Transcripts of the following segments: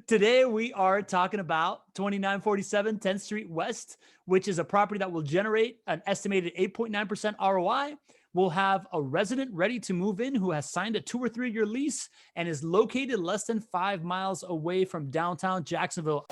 Today, we are talking about 2947 10th Street West, which is a property that will generate an estimated 8.9% ROI. We'll have a resident ready to move in who has signed a 2 or 3 year lease and is located less than 5 miles away from downtown Jacksonville.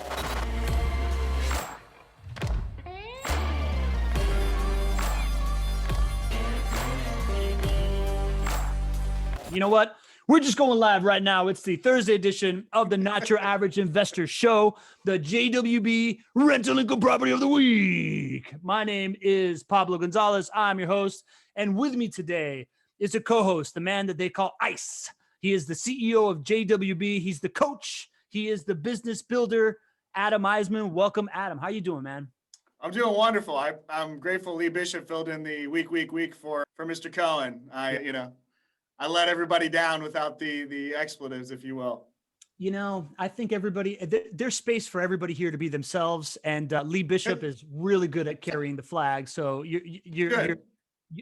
You know what? We're just going live right now. It's the Thursday edition of the Not Your Average Investor Show, the JWB Rental Income Property of the Week. My name is Pablo Gonzalez. I'm your host. And with me today is a co-host, the man that they call Ice. He is the CEO of JWB. He's the coach. He is the business builder, Adam Eiseman. Welcome, Adam. How you doing, man? I'm doing wonderful. I'm grateful Lee Bishop filled in the week for Mr. Cohen. I let everybody down without the expletives, if you will. You know, I think there's space for everybody here to be themselves. And Lee Bishop is really good at carrying the flag. So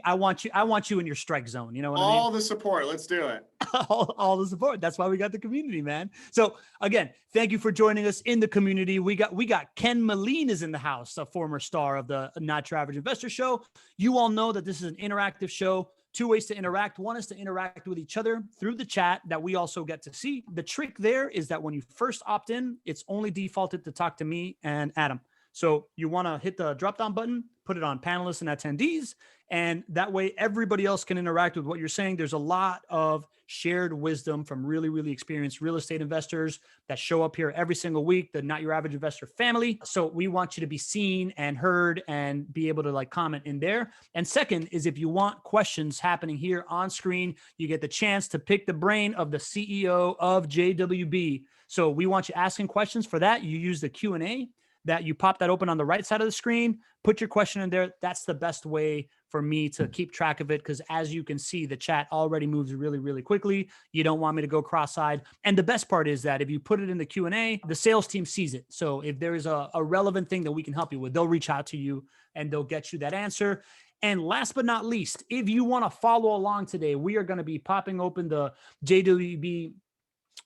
I want you in your strike zone. You know what I mean? All the support. Let's do it. all the support. That's why we got the community, man. So again, thank you for joining us in the community. We got Ken Moline is in the house, a former star of the Not Your Average Investor Show. You all know that this is an interactive show. 2 ways to interact. One is to interact with each other through the chat that we also get to see. The trick there is that when you first opt in, it's only defaulted to talk to me and Adam. So you want to hit the drop-down button, put it on panelists and attendees, and that way everybody else can interact with what you're saying. There's a lot of shared wisdom from really, really experienced real estate investors that show up here every single week, the Not Your Average Investor family. So we want you to be seen and heard and be able to comment in there. And second is if you want questions happening here on screen, you get the chance to pick the brain of the CEO of JWB. So we want you asking questions. For that, you use the Q&A. That you pop that open on the right side of the screen, put your question in there. That's the best way for me to keep track of it because as you can see, the chat already moves really, really quickly. You don't want me to go cross-eyed. And the best part is that if you put it in the Q&A, the sales team sees it. So if there is a relevant thing that we can help you with, they'll reach out to you and they'll get you that answer. And last but not least, if you want to follow along today, we are going to be popping open the JWB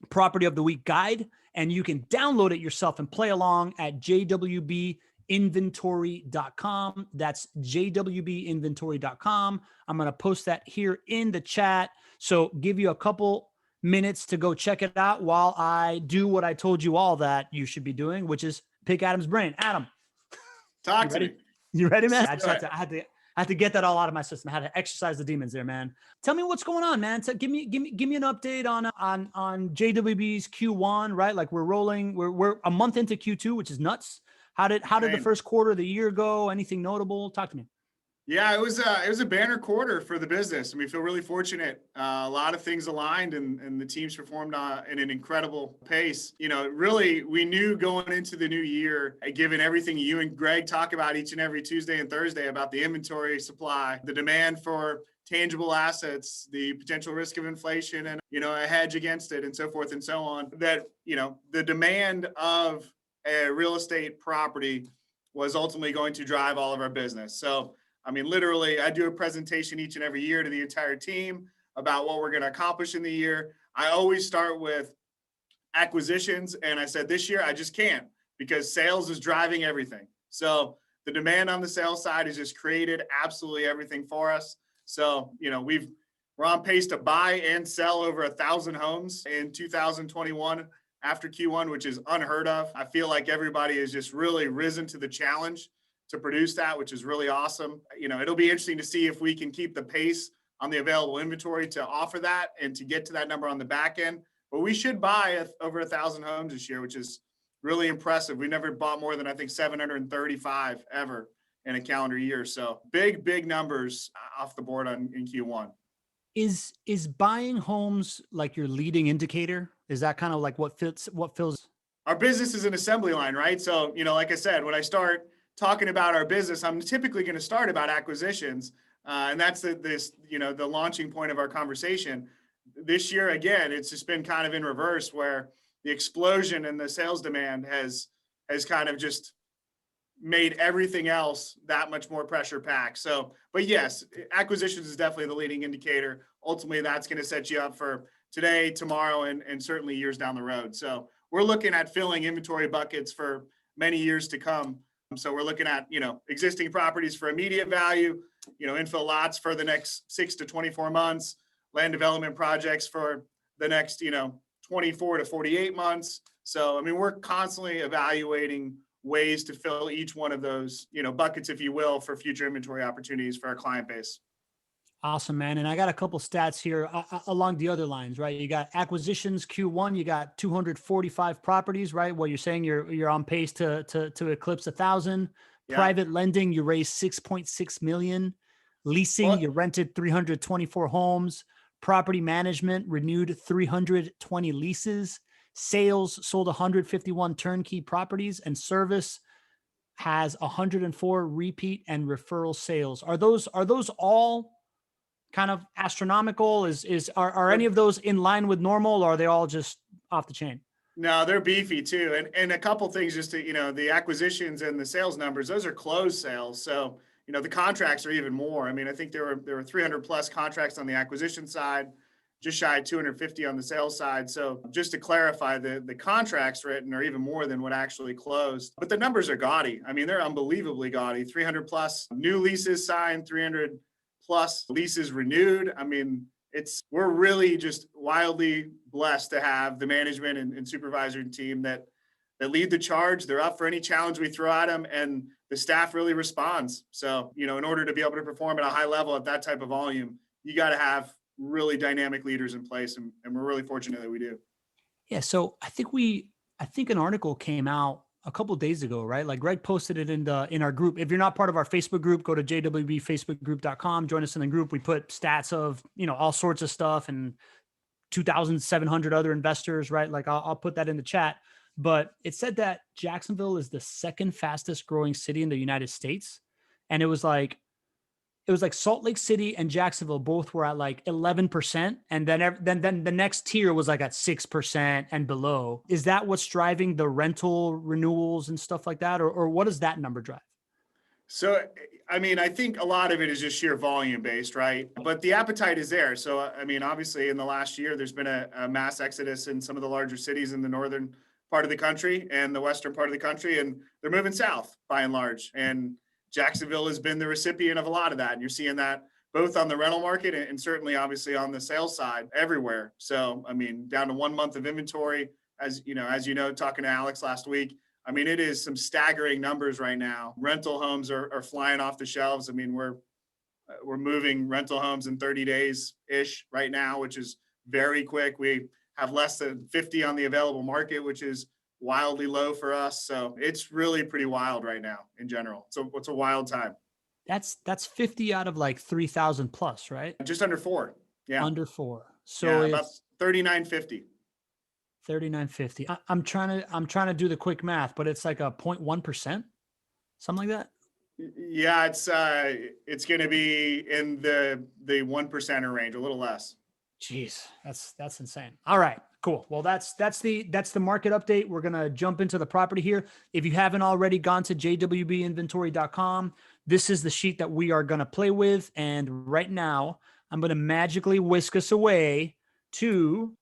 Property of the Week guide, and you can download it yourself and play along at jwbinventory.com. That's jwbinventory.com. I'm going to post that here in the chat. So give you a couple minutes to go check it out while I do what I told you all that you should be doing, which is pick Adam's brain. Adam, talk to me. You ready, man? I had to get that all out of my system. I had to exercise the demons there, man. Tell me what's going on, man. Give me an update on JWB's Q1, right? Like we're a month into Q2, which is nuts. How did the first quarter of the year go? Anything notable? Talk to me. Yeah, it was a banner quarter for the business, and we feel really fortunate. A lot of things aligned, and the teams performed in an incredible pace. You know, really, we knew going into the new year, given everything you and Greg talk about each and every Tuesday and Thursday about the inventory supply, the demand for tangible assets, the potential risk of inflation, and a hedge against it, and so forth and so on. That the demand of a real estate property was ultimately going to drive all of our business. So. I mean, literally, I do a presentation each and every year to the entire team about what we're going to accomplish in the year. I always start with acquisitions, and I said this year I just can't because sales is driving everything. So the demand on the sales side has just created absolutely everything for us. So we're on pace to buy and sell over 1,000 homes in 2021 after Q1, which is unheard of. I feel like everybody has just really risen to the challenge to produce that, which is really awesome. It'll be interesting to see if we can keep the pace on the available inventory to offer that and to get to that number on the back end. But we should buy over 1,000 homes this year, which is really impressive. We never bought more than, I think, 735 ever in a calendar year. So big numbers off the board in Q1. Is buying homes like your leading indicator? Is that kind of like what fills? Our business is an assembly line, right? So, like I said, when I start talking about our business, I'm typically going to start about acquisitions. And that's the launching point of our conversation. This year, again, it's just been kind of in reverse where the explosion in the sales demand has kind of just made everything else that much more pressure packed. So, but yes, acquisitions is definitely the leading indicator. Ultimately, that's going to set you up for today, tomorrow, and certainly years down the road. So we're looking at filling inventory buckets for many years to come. So we're looking at, existing properties for immediate value, infill lots for the next 6 to 24 months, land development projects for the next, 24 to 48 months. So, I mean, we're constantly evaluating ways to fill each one of those, buckets, if you will, for future inventory opportunities for our client base. Awesome, man. And I got a couple stats here along the other lines, right? You got acquisitions Q1, you got 245 properties, right? Well, you're saying you're on pace to eclipse 1,000. Yeah. Private lending, you raised 6.6 million. Leasing, you rented 324 homes. Property management, renewed 320 leases. Sales, sold 151 turnkey properties, and service has 104 repeat and referral sales. Are those all kind of astronomical? Are any of those in line with normal, or are they all just off the chain? No, they're beefy too. And a couple things just to, the acquisitions and the sales numbers, those are closed sales. So, the contracts are even more. I mean, I think there were 300 plus contracts on the acquisition side, just shy of 250 on the sales side. So just to clarify, the contracts written are even more than what actually closed. But the numbers are gaudy. I mean, they're unbelievably gaudy. 300 plus new leases signed, 300 plus leases renewed. I mean, we're really just wildly blessed to have the management and supervisory team that lead the charge. They're up for any challenge we throw at them, and the staff really responds. So, in order to be able to perform at a high level at that type of volume, you got to have really dynamic leaders in place, and we're really fortunate that we do. Yeah. So I think an article came out a couple of days ago, right? Like Greg posted it in our group. If you're not part of our Facebook group, go to jwbfacebookgroup.com, join us in the group. We put stats of, all sorts of stuff and 2,700 other investors, right? Like I'll put that in the chat, but it said that Jacksonville is the second fastest growing city in the United States. And it was like Salt Lake City and Jacksonville both were at like 11%. And then the next tier was like at 6% and below. Is that what's driving the rental renewals and stuff like that? Or what does that number drive? So, I mean, I think a lot of it is just sheer volume based, right? But the appetite is there. So, I mean, obviously in the last year, there's been a mass exodus in some of the larger cities in the northern part of the country and the western part of the country, and they're moving south by and large. And Jacksonville has been the recipient of a lot of that. And you're seeing that both on the rental market and certainly obviously on the sales side everywhere. So, I mean, down to 1 month of inventory, as you know, talking to Alex last week, I mean, it is some staggering numbers right now. Rental homes are flying off the shelves. I mean, we're moving rental homes in 30 days ish right now, which is very quick. We have less than 50 on the available market, which is wildly low for us. So it's really pretty wild right now in general. So it's a wild time. That's 50 out of like 3,000 plus, right? Just under 4. Yeah. Under 4. So yeah, about 3950. 3950. I'm trying to do the quick math, but it's like a 0.1%, something like that. Yeah, it's going to be in the 1% range, a little less. Jeez, that's insane. All right, cool. Well, that's the market update. We're going to jump into the property here. If you haven't already gone to jwbinventory.com, this is the sheet that we are going to play with. And right now I'm going to magically whisk us away to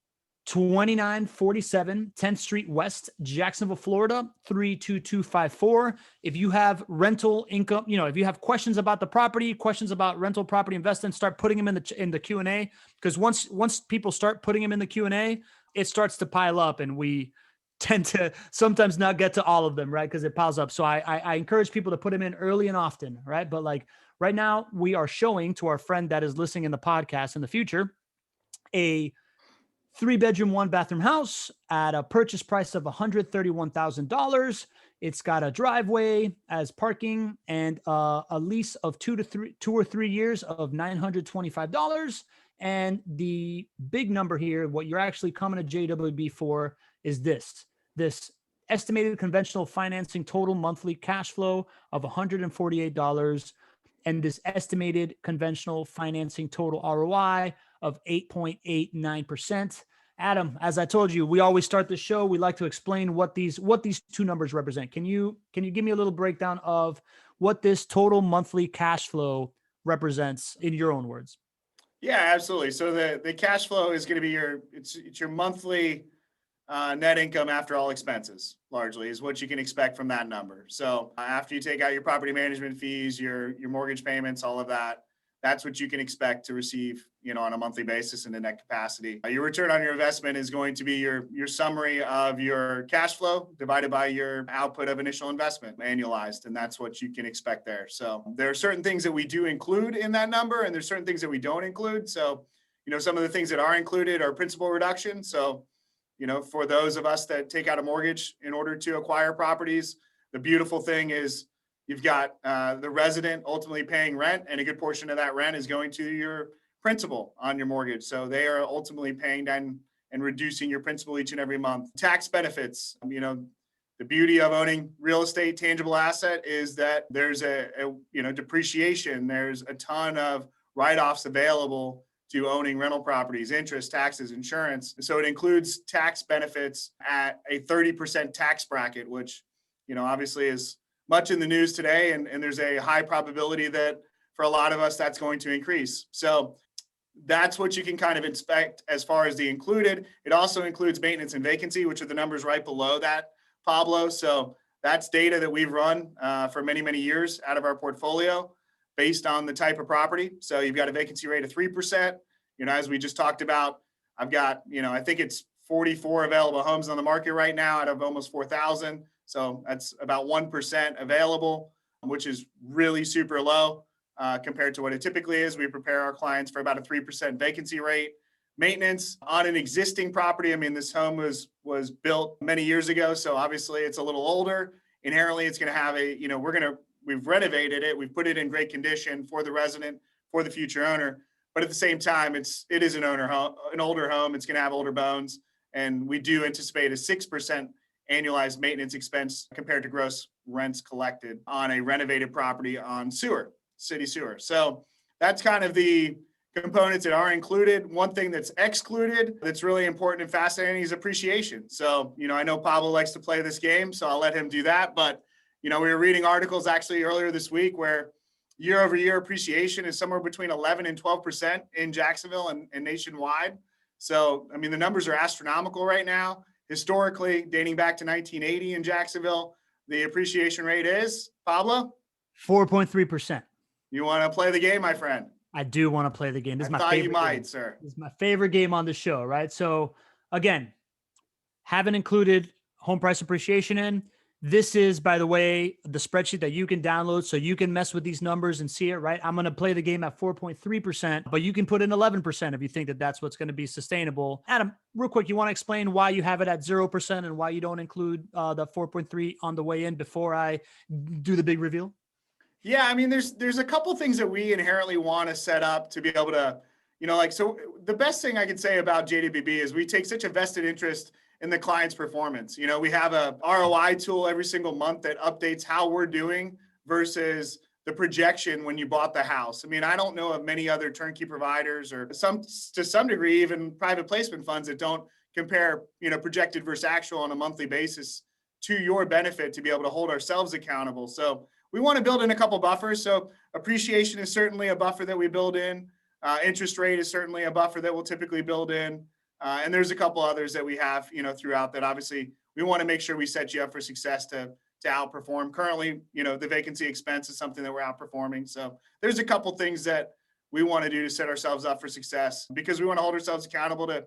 2947 10th Street West, Jacksonville, Florida, 32254. If you have rental income, if you have questions about the property, questions about rental property investing, start putting them in the Q&A, because once people start putting them in the Q&A, it starts to pile up and we tend to sometimes not get to all of them, right? Because it piles up. So I encourage people to put them in early and often, right? But like right now we are showing to our friend that is listening in the podcast in the future, a 3-bedroom, 1-bathroom house at a purchase price of $131,000. It's got a driveway as parking and a lease of 2 or 3 years of $925. And the big number here, what you're actually coming to JWB for, is this estimated conventional financing total monthly cash flow of $148, and this estimated conventional financing total ROI of 8.89%. Adam, as I told you, we always start the show. We like to explain what these two numbers represent. Can you give me a little breakdown of what this total monthly cash flow represents in your own words? Yeah, absolutely. So the cash flow is going to be your monthly net income after all expenses, largely, is what you can expect from that number. So after you take out your property management fees, your mortgage payments, all of that, that's what you can expect to receive, on a monthly basis in the net capacity. Your return on your investment is going to be your summary of your cash flow divided by your output of initial investment annualized. And that's what you can expect there. So there are certain things that we do include in that number, and there's certain things that we don't include. So, some of the things that are included are principal reduction. So, for those of us that take out a mortgage in order to acquire properties, the beautiful thing is you've got the resident ultimately paying rent, and a good portion of that rent is going to your principal on your mortgage. So they are ultimately paying down and reducing your principal each and every month. Tax benefits, the beauty of owning real estate, tangible asset, is that there's a depreciation. There's a ton of write-offs available to owning rental properties, interest, taxes, insurance. So it includes tax benefits at a 30% tax bracket, which, obviously is much in the news today. And there's a high probability that for a lot of us, that's going to increase. So that's what you can kind of expect as far as the included. It also includes maintenance and vacancy, which are the numbers right below that, Pablo. So that's data that we've run for many, many years out of our portfolio, based on the type of property. So you've got a vacancy rate of 3%. As we just talked about, I've got, I think it's 44 available homes on the market right now out of almost 4,000. So that's about 1% available, which is really super low compared to what it typically is. We prepare our clients for about a 3% vacancy rate. Maintenance on an existing property. I mean, this home was built many years ago, so obviously it's a little older. Inherently, it's going to have we've renovated it. We've put it in great condition for the resident, for the future owner. But at the same time, it is an older home. It's going to have older bones. And we do anticipate a 6% annualized maintenance expense compared to gross rents collected on a renovated property on city sewer. So that's kind of the components that are included. One thing that's excluded that's really important and fascinating is appreciation. So, I know Pablo likes to play this game, so I'll let him do that. But we were reading articles actually earlier this week where year over year appreciation is somewhere between 11 and 12% in Jacksonville and nationwide. So, I mean, the numbers are astronomical right now. Historically, dating back to 1980 in Jacksonville, the appreciation rate is, Pablo? 4.3%. You want to play the game, my friend? I do want to play the game. This is my favorite favorite you might, game. Sir. This is my favorite game on the show, right? So again, haven't included home price appreciation in. This is, by the way, the spreadsheet that you can download so you can mess with these numbers and see it, right? I'm going to play the game at 4.3%, but you can put in 11% if you think that that's what's going to be sustainable. Adam, real quick, you want to explain why you have it at 0% and why you don't include the 4.3 on the way in before I do the big reveal? Yeah, I mean, there's a couple things that we inherently want to set up to be able to, so the best thing I can say about JWB is we take such a vested interest in the client's performance. We have a ROI tool every single month that updates how we're doing versus the projection when you bought the house. I mean, I don't know of many other turnkey providers or to some degree, even private placement funds that don't compare, projected versus actual on a monthly basis to your benefit to be able to hold ourselves accountable. So we want to build in a couple buffers. So appreciation is certainly a buffer that we build in. Interest rate is certainly a buffer that we'll typically build in. And there's a couple others that we have, throughout that. Obviously, we want to make sure we set you up for success to outperform. Currently, the vacancy expense is something that we're outperforming. So there's a couple things that we want to do to set ourselves up for success because we want to hold ourselves accountable to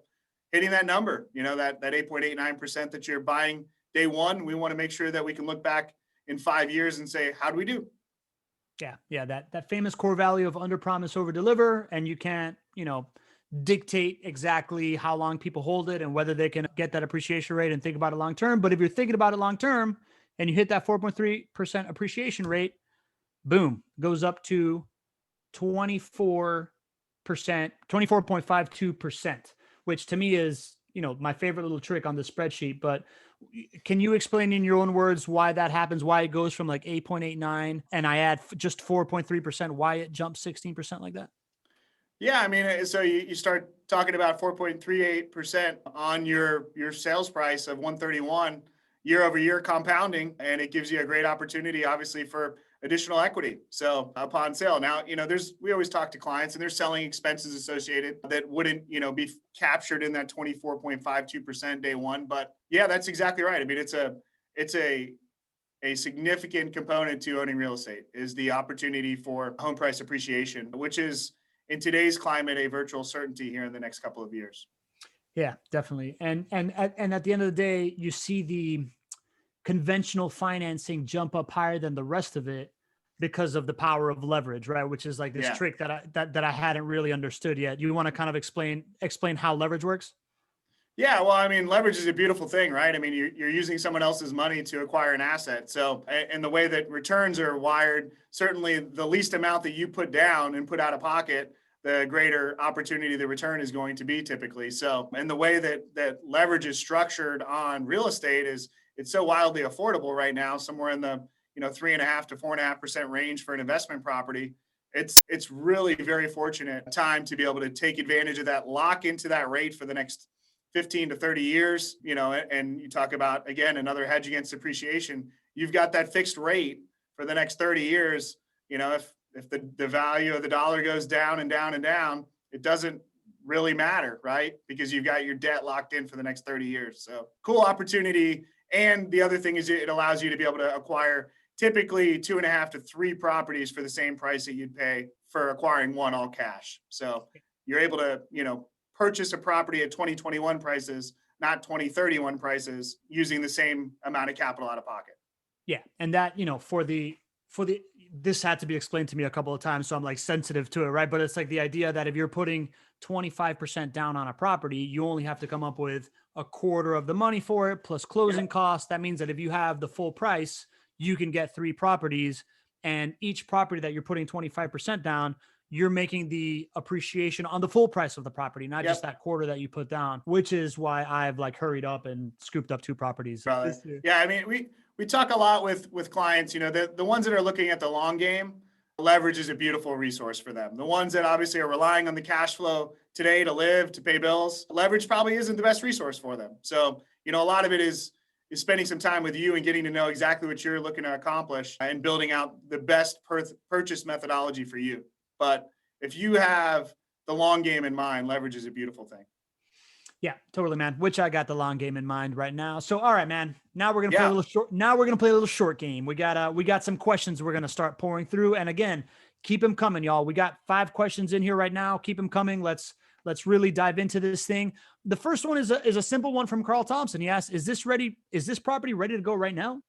hitting that number, that 8.89% that you're buying day one. We want to make sure that we can look back in 5 years and say, how do we do? Yeah. That famous core value of under promise, over deliver. And you can't, dictate exactly how long people hold it and whether they can get that appreciation rate and think about it long term. But if you're thinking about it long term and you hit that 4.3% appreciation rate, boom, goes up to 24.52%, which to me is, my favorite little trick on the spreadsheet. But can you explain in your own words why that happens, why it goes from like 8.89 and I add just 4.3%, why it jumps 16% like that? Yeah, I mean, so you start talking about 4.38% on your sales price of 131 year over year compounding, and it gives you a great opportunity, obviously, for additional equity. So upon sale, now, we always talk to clients and there's selling expenses associated that wouldn't, be captured in that 24.52% day one. But yeah, that's exactly right. I mean, it's a significant component to owning real estate is the opportunity for home price appreciation, which is in today's climate, a virtual certainty here in the next couple of years. Yeah, definitely. And at the end of the day, you see the conventional financing jump up higher than the rest of it because of the power of leverage, right? Which is like this trick that I hadn't really understood yet. You want to kind of explain how leverage works? Yeah, well, I mean, leverage is a beautiful thing, right? I mean, you're using someone else's money to acquire an asset. So, and the way that returns are wired, certainly the least amount that you put down and put out of pocket, the greater opportunity the return is going to be typically. So, and the way that leverage is structured on real estate is it's so wildly affordable right now, somewhere in the 3.5% to 4.5% range for an investment property. It's really very fortunate time to be able to take advantage of that, lock into that rate for the next 15 to 30 years, and you talk about, again, another hedge against appreciation. You've got that fixed rate for the next 30 years. If the value of the dollar goes down and down and down, it doesn't really matter, right? Because you've got your debt locked in for the next 30 years. So cool opportunity. And the other thing is it allows you to be able to acquire typically 2.5 to 3 properties for the same price that you'd pay for acquiring one all cash. So you're able to, purchase a property at 2021 prices, not 2031 prices, using the same amount of capital out of pocket. Yeah. And that, this had to be explained to me a couple of times. So I'm like sensitive to it. Right. But it's like the idea that if you're putting 25% down on a property, you only have to come up with a quarter of the money for it plus closing costs. That means that if you have the full price, you can get 3 properties, and each property that you're putting 25% down, you're making the appreciation on the full price of the property, not just that quarter that you put down, which is why I've like hurried up and scooped up 2 properties. Yeah. I mean, we talk a lot with clients, the ones that are looking at the long game, leverage is a beautiful resource for them. The ones that obviously are relying on the cash flow today to live, to pay bills, leverage probably isn't the best resource for them. So, a lot of it is spending some time with you and getting to know exactly what you're looking to accomplish and building out the best purchase methodology for you. But if you have the long game in mind, leverage is a beautiful thing. Yeah, totally, man. Which I got the long game in mind right now. So, all right, man. Now we're gonna play a little short. Now we're gonna play a little short game. We got some questions we're gonna start pouring through. And again, keep them coming, y'all. We got 5 questions in here right now. Keep them coming. Let's really dive into this thing. The first one is a simple one from Carl Thompson. He asked, "Is this property ready to go right now?"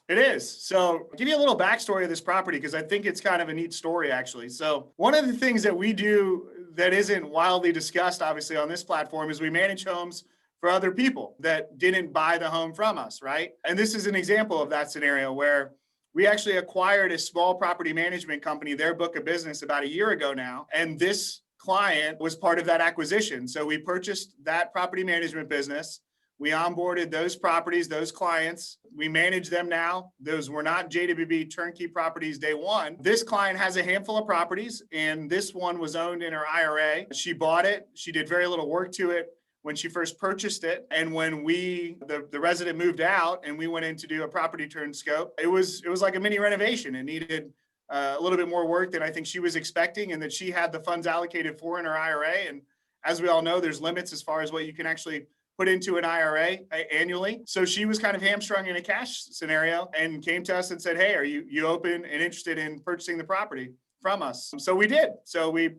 It is. So I'll give you a little backstory of this property because I think it's kind of a neat story, actually. So one of the things that we do that isn't wildly discussed, obviously, on this platform is we manage homes for other people that didn't buy the home from us, right? And this is an example of that scenario where we actually acquired a small property management company, their book of business, about a year ago now. And this client was part of that acquisition. So we purchased that property management business. We onboarded those properties, those clients. We manage them now. Those were not JWB turnkey properties day one. This client has a handful of properties, and this one was owned in her IRA. She bought it. She did very little work to it when she first purchased it. And when the resident moved out and we went in to do a property turn scope, it was like a mini renovation. It needed a little bit more work than I think she was expecting and that she had the funds allocated for in her IRA. And as we all know, there's limits as far as what you can actually put into an IRA annually. So she was kind of hamstrung in a cash scenario and came to us and said, "Hey, are you open and interested in purchasing the property from us?" So we did. So we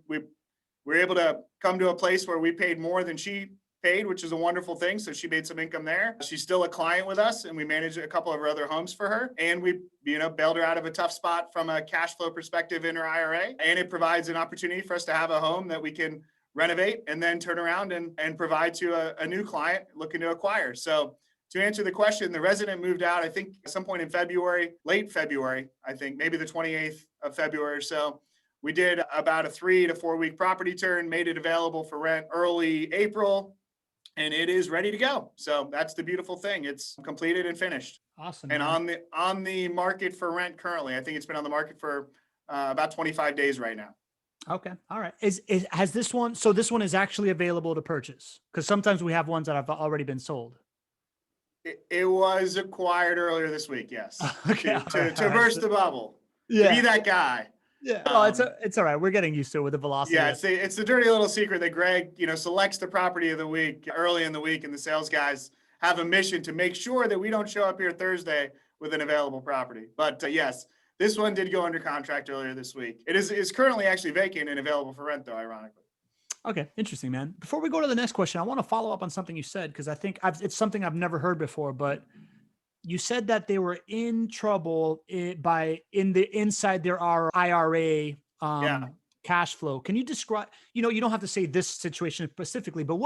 were able to come to a place where we paid more than she paid, which is a wonderful thing. So she made some income there. She's still a client with us, and we managed a couple of her other homes for her. And we, bailed her out of a tough spot from a cash flow perspective in her IRA. And it provides an opportunity for us to have a home that we can renovate and then turn around and provide to a new client looking to acquire. So to answer the question, the resident moved out, I think at some point in February, late February, I think maybe the 28th of February or so. We did about a 3 to 4 week property turn, made it available for rent early April, and it is ready to go. So that's the beautiful thing. It's completed and finished. Awesome. And on the market for rent currently. I think it's been on the market for about 25 days right now. Okay. All right. Has this one, so this one is actually available to purchase? Because sometimes we have ones that have already been sold. It was acquired earlier this week, yes. Okay. To burst the bubble. to be Yeah. that guy. Yeah. Well, Um, it's all right. We're getting used to it with the velocity. yeah, it's the dirty little secret that Greg, selects the property of the week early in the week, and the sales guys have a mission to make sure that we don't show up here Thursday with an available property. But yes, this one did go under contract earlier this week. It is currently actually vacant and available for rent, though, ironically. Okay, interesting, man. Before we go to the next question, I want to follow up on something you said because I think it's something I've never heard before. But you said that they were in trouble inside their IRA Yeah. cash flow. Can you describe? You don't have to say this situation specifically, but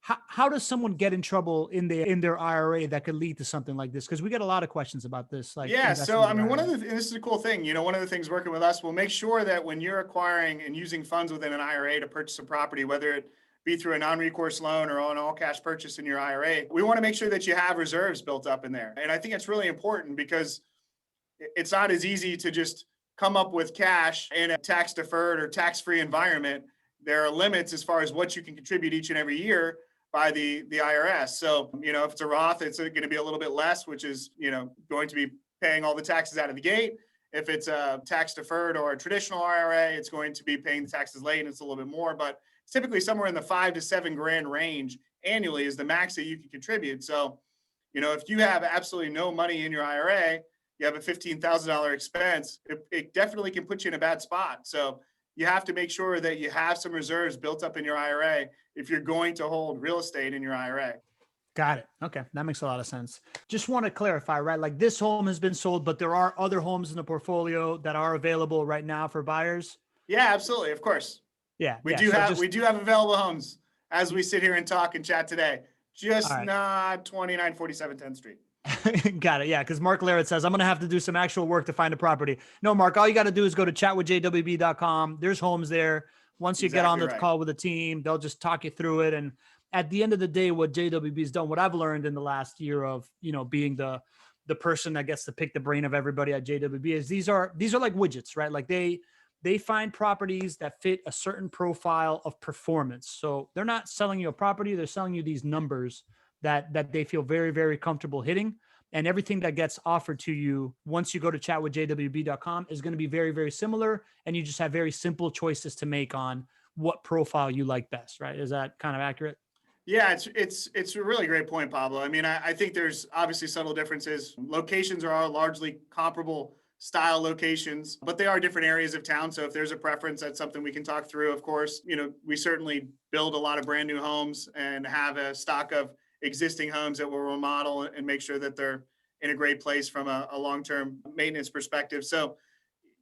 how does someone get in trouble in their IRA that could lead to something like this? Because we get a lot of questions about this. Like, Yeah. investing So, in I their mean, IRA. this is a cool thing. One of the things working with us, we'll make sure that when you're acquiring and using funds within an IRA to purchase a property, whether it be through a non-recourse loan or an all cash purchase in your IRA, we want to make sure that you have reserves built up in there. And I think it's really important because it's not as easy to just come up with cash in a tax deferred or tax free environment. There are limits as far as what you can contribute each and every year by the IRS. So, if it's a Roth, it's going to be a little bit less, which is, going to be paying all the taxes out of the gate. If it's a tax deferred or a traditional IRA, it's going to be paying the taxes late and it's a little bit more, but it's typically somewhere in the $5,000 to $7,000 range annually is the max that you can contribute. So, if you have absolutely no money in your IRA, you have a $15,000 expense, it definitely can put you in a bad spot. So you have to make sure that you have some reserves built up in your IRA if you're going to hold real estate in your IRA. Got it. Okay. That makes a lot of sense. Just want to clarify, right? Like this home has been sold, but there are other homes in the portfolio that are available right now for buyers. Yeah, absolutely. Of course. Yeah. We Yeah. do So have just, we do have available homes as we sit here and talk and chat today. all Just right. not 2947 10th Street. Got it. Yeah. Because Mark Larrett says, I'm going to have to do some actual work to find a property. No, Mark, all you got to do is go to chatwithjwb.com. There's homes there. Once you get on Exactly the right. call with the team, they'll just talk you through it. And at the end of the day, what JWB has done, what I've learned in the last year of, being the person that gets to pick the brain of everybody at JWB is these are like widgets, right? Like they find properties that fit a certain profile of performance. So they're not selling you a property, they're selling you these numbers that they feel very, very comfortable hitting. And everything that gets offered to you once you go to chatwithjwb.com is going to be very, very similar. And you just have very simple choices to make on what profile you like best, right? Is that kind of accurate? Yeah, it's a really great point, Pablo. I mean, I think there's obviously subtle differences. Locations are all largely comparable style locations, but they are different areas of town. So if there's a preference, that's something we can talk through. Of course, we certainly build a lot of brand new homes and have a stock of existing homes that we'll remodel and make sure that they're in a great place from a long-term maintenance perspective. So,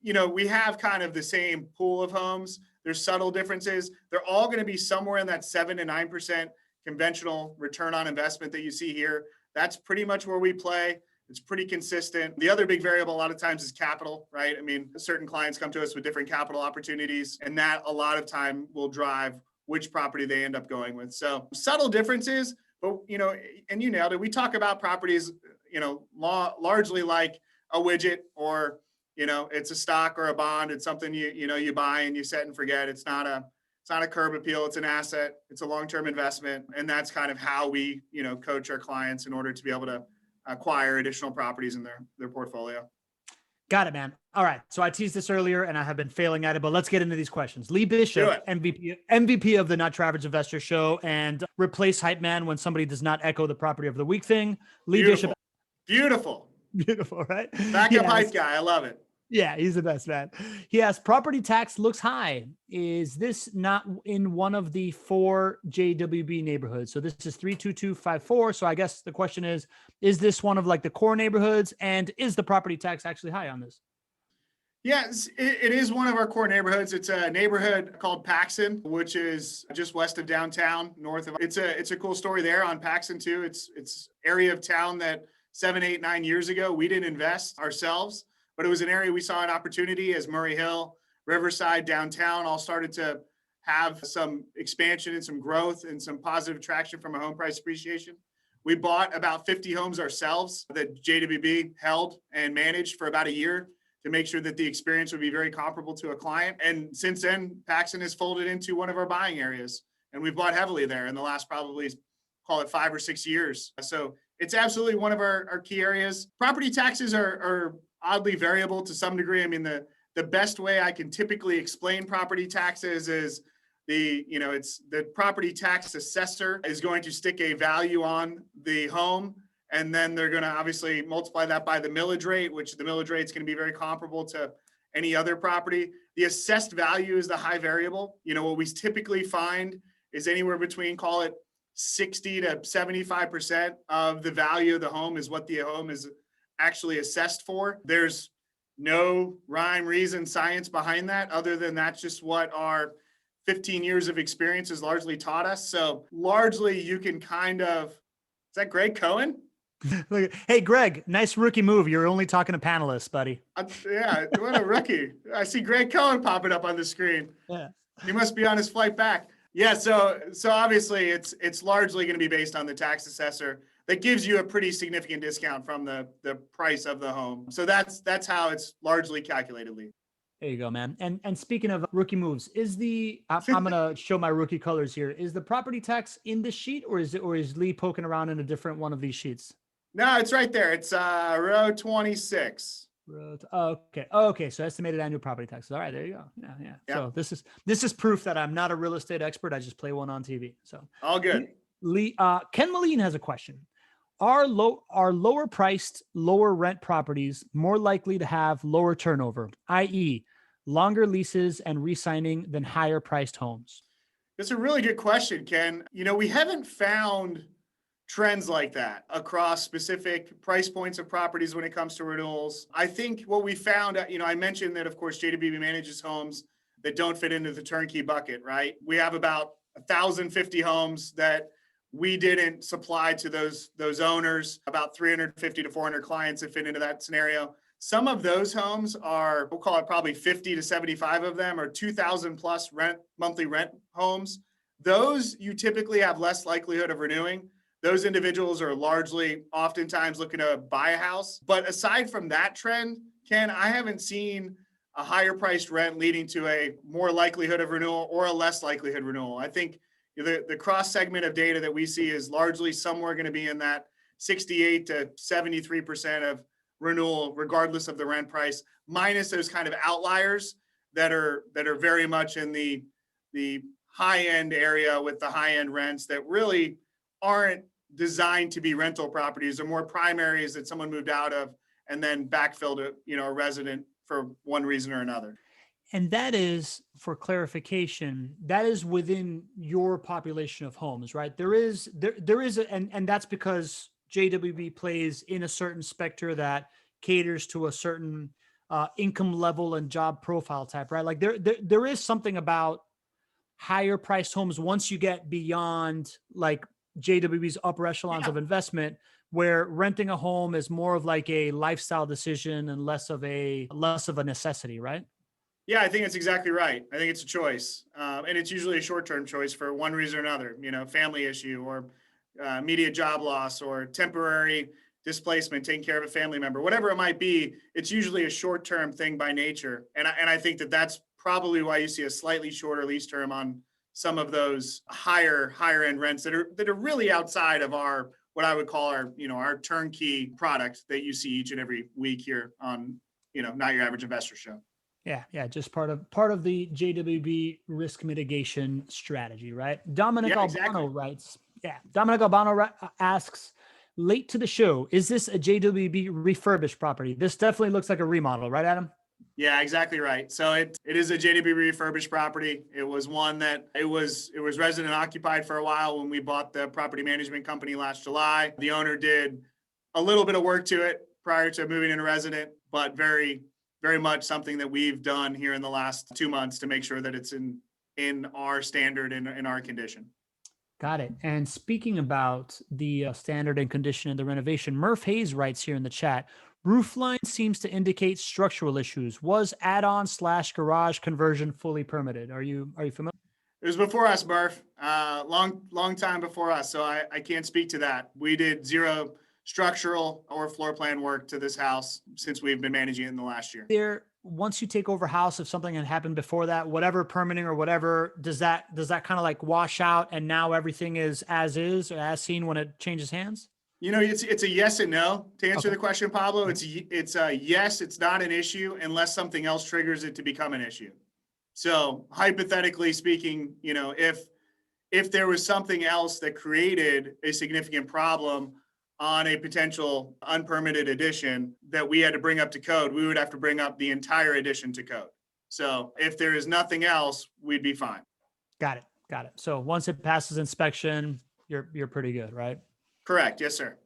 we have kind of the same pool of homes. There's subtle differences. They're all going to be somewhere in that 7 to 9% conventional return on investment that you see here. That's pretty much where we play. It's pretty consistent. The other big variable a lot of times is capital, right? I mean, certain clients come to us with different capital opportunities, and that a lot of time will drive which property they end up going with. So subtle differences, but and you nailed it. We talk about properties, largely like a widget or, it's a stock or a bond. It's something you buy and you set and forget. It's not a curb appeal. It's an asset. It's a long-term investment. And that's kind of how we, coach our clients in order to be able to acquire additional properties in their portfolio. Got it, man. All right. So I teased this earlier and I have been failing at it, but let's get into these questions. Lee Bishop, MVP of the Not Your Average Investor Show, and replace hype man when somebody does not echo the property of the week thing. Lee Beautiful. Bishop. Beautiful, right? Backup hype guy. I love it. Yeah, he's the best, man. He asks, property tax looks high. Is this not in one of the 4 JWB neighborhoods? So this is 32254. So I guess the question is this one of like the core neighborhoods? And is the property tax actually high on this? Yes, it is one of our core neighborhoods. It's a neighborhood called Paxton, which is just west of downtown, north of. It's a cool story there on Paxton too. It's area of town that 7, 8, 9 years ago we didn't invest ourselves, but it was an area we saw an opportunity as Murray Hill, Riverside, downtown all started to have some expansion and some growth and some positive traction from a home price appreciation. We bought about 50 homes ourselves that JWB held and managed for about a year to make sure that the experience would be very comparable to a client. And since then, Paxton has folded into one of our buying areas, and we've bought heavily there in the last probably, call it 5 or 6 years. So it's absolutely one of our key areas. Property taxes are oddly variable to some degree. I mean, the best way I can typically explain property taxes is it's the property tax assessor is going to stick a value on the home, and then they're going to obviously multiply that by the millage rate, which the millage rate is going to be very comparable to any other property. The assessed value is the high variable. What we typically find is anywhere between, call it 60 to 75% of the value of the home is what the home is actually assessed for. There's no rhyme, reason, science behind that, other than that's just what our 15 years of experience has largely taught us. So largely you can is that Greg Cohen? Hey, Greg, nice rookie move. You're only talking to panelists, buddy. Yeah, what a rookie. I see Greg Cohen popping up on the screen. Yeah. He must be on his flight back. Yeah, so obviously it's largely going to be based on the tax assessor. That gives you a pretty significant discount from the price of the home. So that's how it's largely calculated, Lee. There you go, man. And speaking of rookie moves, I'm gonna show my rookie colors here. Is the property tax in this sheet, or is Lee poking around in a different one of these sheets? No, it's right there. It's row 26. Okay. So estimated annual property taxes. All right, there you go. Yeah. So this is proof that I'm not a real estate expert. I just play one on TV. So all good. Lee, Ken Moline has a question. Are lower priced, lower rent properties more likely to have lower turnover, i.e., longer leases and re-signing than higher priced homes? That's a really good question, Ken. We haven't found trends like that across specific price points of properties when it comes to renewals. I think what we found, I mentioned that, of course, JWB manages homes that don't fit into the turnkey bucket, right? We have about 1,050 homes that we didn't supply to those owners, about 350 to 400 clients that fit into that scenario. Some of those homes are, we'll call it probably 50 to 75 of them are 2,000 plus monthly rent homes. Those you typically have less likelihood of renewing. Those individuals are largely oftentimes looking to buy a house. But aside from that trend, Ken, I haven't seen a higher priced rent leading to a more likelihood of renewal or a less likelihood renewal. I think the cross segment of data that we see is largely somewhere going to be in that 68 to 73% of renewal, regardless of the rent price, minus those kind of outliers that are very much in the high end area with the high end rents that really aren't designed to be rental properties. They're more primaries that someone moved out of and then backfilled a resident for one reason or another. And that is, for clarification, that is within your population of homes, right? And that's because JWB plays in a certain spectrum that caters to a certain income level and job profile type, right? Like there is something about higher priced homes once you get beyond like JWB's upper echelons of investment, where renting a home is more of like a lifestyle decision and less of a necessity, right? Yeah, I think that's exactly right. I think it's a choice. And it's usually a short-term choice for one reason or another, family issue or immediate job loss or temporary displacement, taking care of a family member, whatever it might be. It's usually a short-term thing by nature. And I think that's probably why you see a slightly shorter lease term on some of those higher end rents that are really outside of what I would call our turnkey product that you see each and every week here on, Not Your Average Investor Show. Yeah, just part of the JWB risk mitigation strategy, right? Dominic Albano writes, Dominic Albano asks, late to the show, is this a JWB refurbished property? This definitely looks like a remodel, right, Adam? Yeah, exactly right. So it is a JWB refurbished property. It was one that it was resident occupied for a while when we bought the property management company last July. The owner did a little bit of work to it prior to moving in a resident, but very, very much something that we've done here in the last 2 months to make sure that it's in our standard and in our condition. Got it. And speaking about the standard and condition of the renovation, Murph Hayes writes here in the chat, roofline seems to indicate structural issues. Was add-on / garage conversion fully permitted? Are you familiar? It was before us, Murph. Long time before us. So I can't speak to that. We did zero structural or floor plan work to this house since we've been managing it in the last year. Once you take over house, if something had happened before that, whatever permitting or whatever, does that kind of like wash out and now everything is or as seen when it changes hands? It's a yes and no to answer Okay. the question, Pablo. It's a yes, it's not an issue unless something else triggers it to become an issue. So hypothetically speaking, if there was something else that created a significant problem on a potential unpermitted addition that we had to bring up to code, we would have to bring up the entire addition to code. So if there is nothing else, we'd be fine. Got it. Got it. So once it passes inspection, you're pretty good, right? Correct. Yes, sir.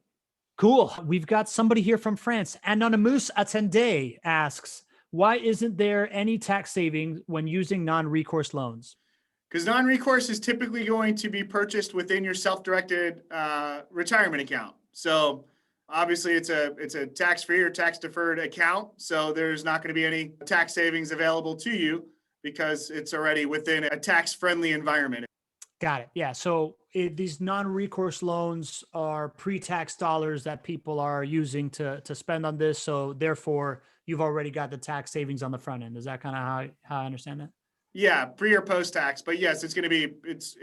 Cool. We've got somebody here from France. Anonymous Attendee asks, why isn't there any tax savings when using non-recourse loans? Because non-recourse is typically going to be purchased within your self-directed retirement account. So obviously it's a tax-free or tax-deferred account. So there's not going to be any tax savings available to you because it's already within a tax-friendly environment. Got it. Yeah. So these non-recourse loans are pre-tax dollars that people are using to spend on this. So therefore, you've already got the tax savings on the front end. Is that kind of how I understand that? Yeah, pre or post tax, but yes, it's going to be it's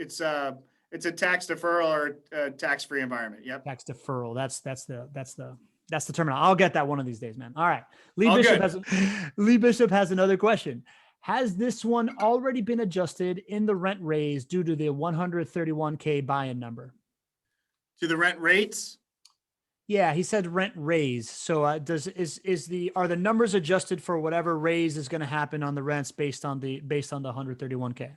a tax deferral or a tax-free environment. Yep. Tax deferral. That's the terminal. I'll get that one of these days, man. All right. Lee Bishop has another question. Has this one already been adjusted in the rent raise due to the 131K buy-in number? To the rent rates? Yeah, he said rent raise. So are the numbers adjusted for whatever raise is going to happen on the rents based on the 131K?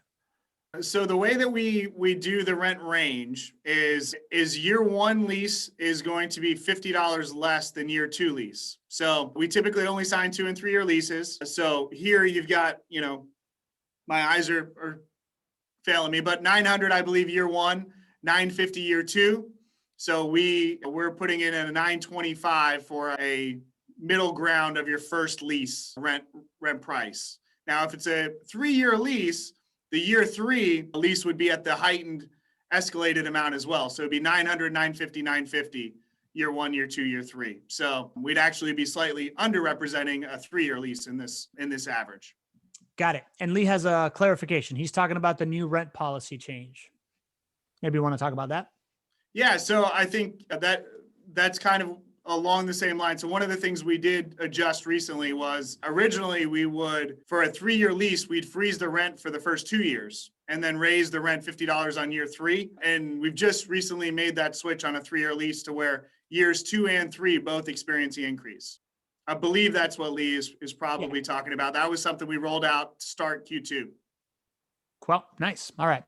So the way that we do the rent range is year one lease is going to be $50 less than year two lease. So we typically only sign 2 and 3 year leases. So here you've got, my eyes are failing me, but 900, I believe, year one, 950 year two. So we're putting in a 925 for a middle ground of your first lease rent price. Now, if it's a 3-year lease, the year 3 lease would be at the heightened escalated amount as well. So it'd be 900, 950, 950, year 1, year 2, year 3. So we'd actually be slightly underrepresenting a 3-year lease in this average. Got it. And Lee has a clarification. He's talking about the new rent policy change. Maybe you want to talk about that? Yeah, so I think that's kind of along the same line. So one of the things we did adjust recently was originally we would, for a 3-year lease, we'd freeze the rent for the first 2 years and then raise the rent $50 on year 3. And we've just recently made that switch on a 3-year lease to where years 2 and 3 both experience the increase. I believe that's what Lee is probably talking about. That was something we rolled out to start Q2. Well, nice. All right.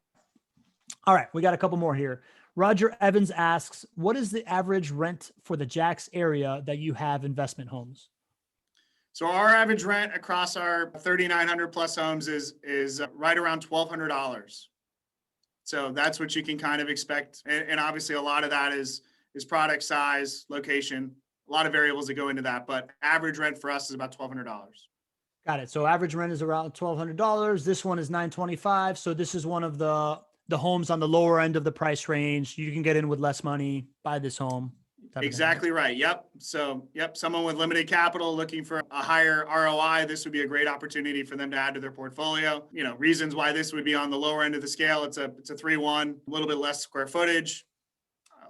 We got a couple more here. Roger Evans asks, what is the average rent for the Jax area that you have investment homes? So our average rent across our 3,900 plus homes is right around $1,200. So that's what you can kind of expect. And obviously a lot of that is product size, location, a lot of variables that go into that. But average rent for us is about $1,200. Got it. So average rent is around $1,200. This one is $925. So this is one of the homes on the lower end of the price range. You can get in with less money, buy this home. Exactly right. Yep. So, someone with limited capital looking for a higher ROI, this would be a great opportunity for them to add to their portfolio. Reasons why this would be on the lower end of the scale. It's a 3-1, a little bit less square footage.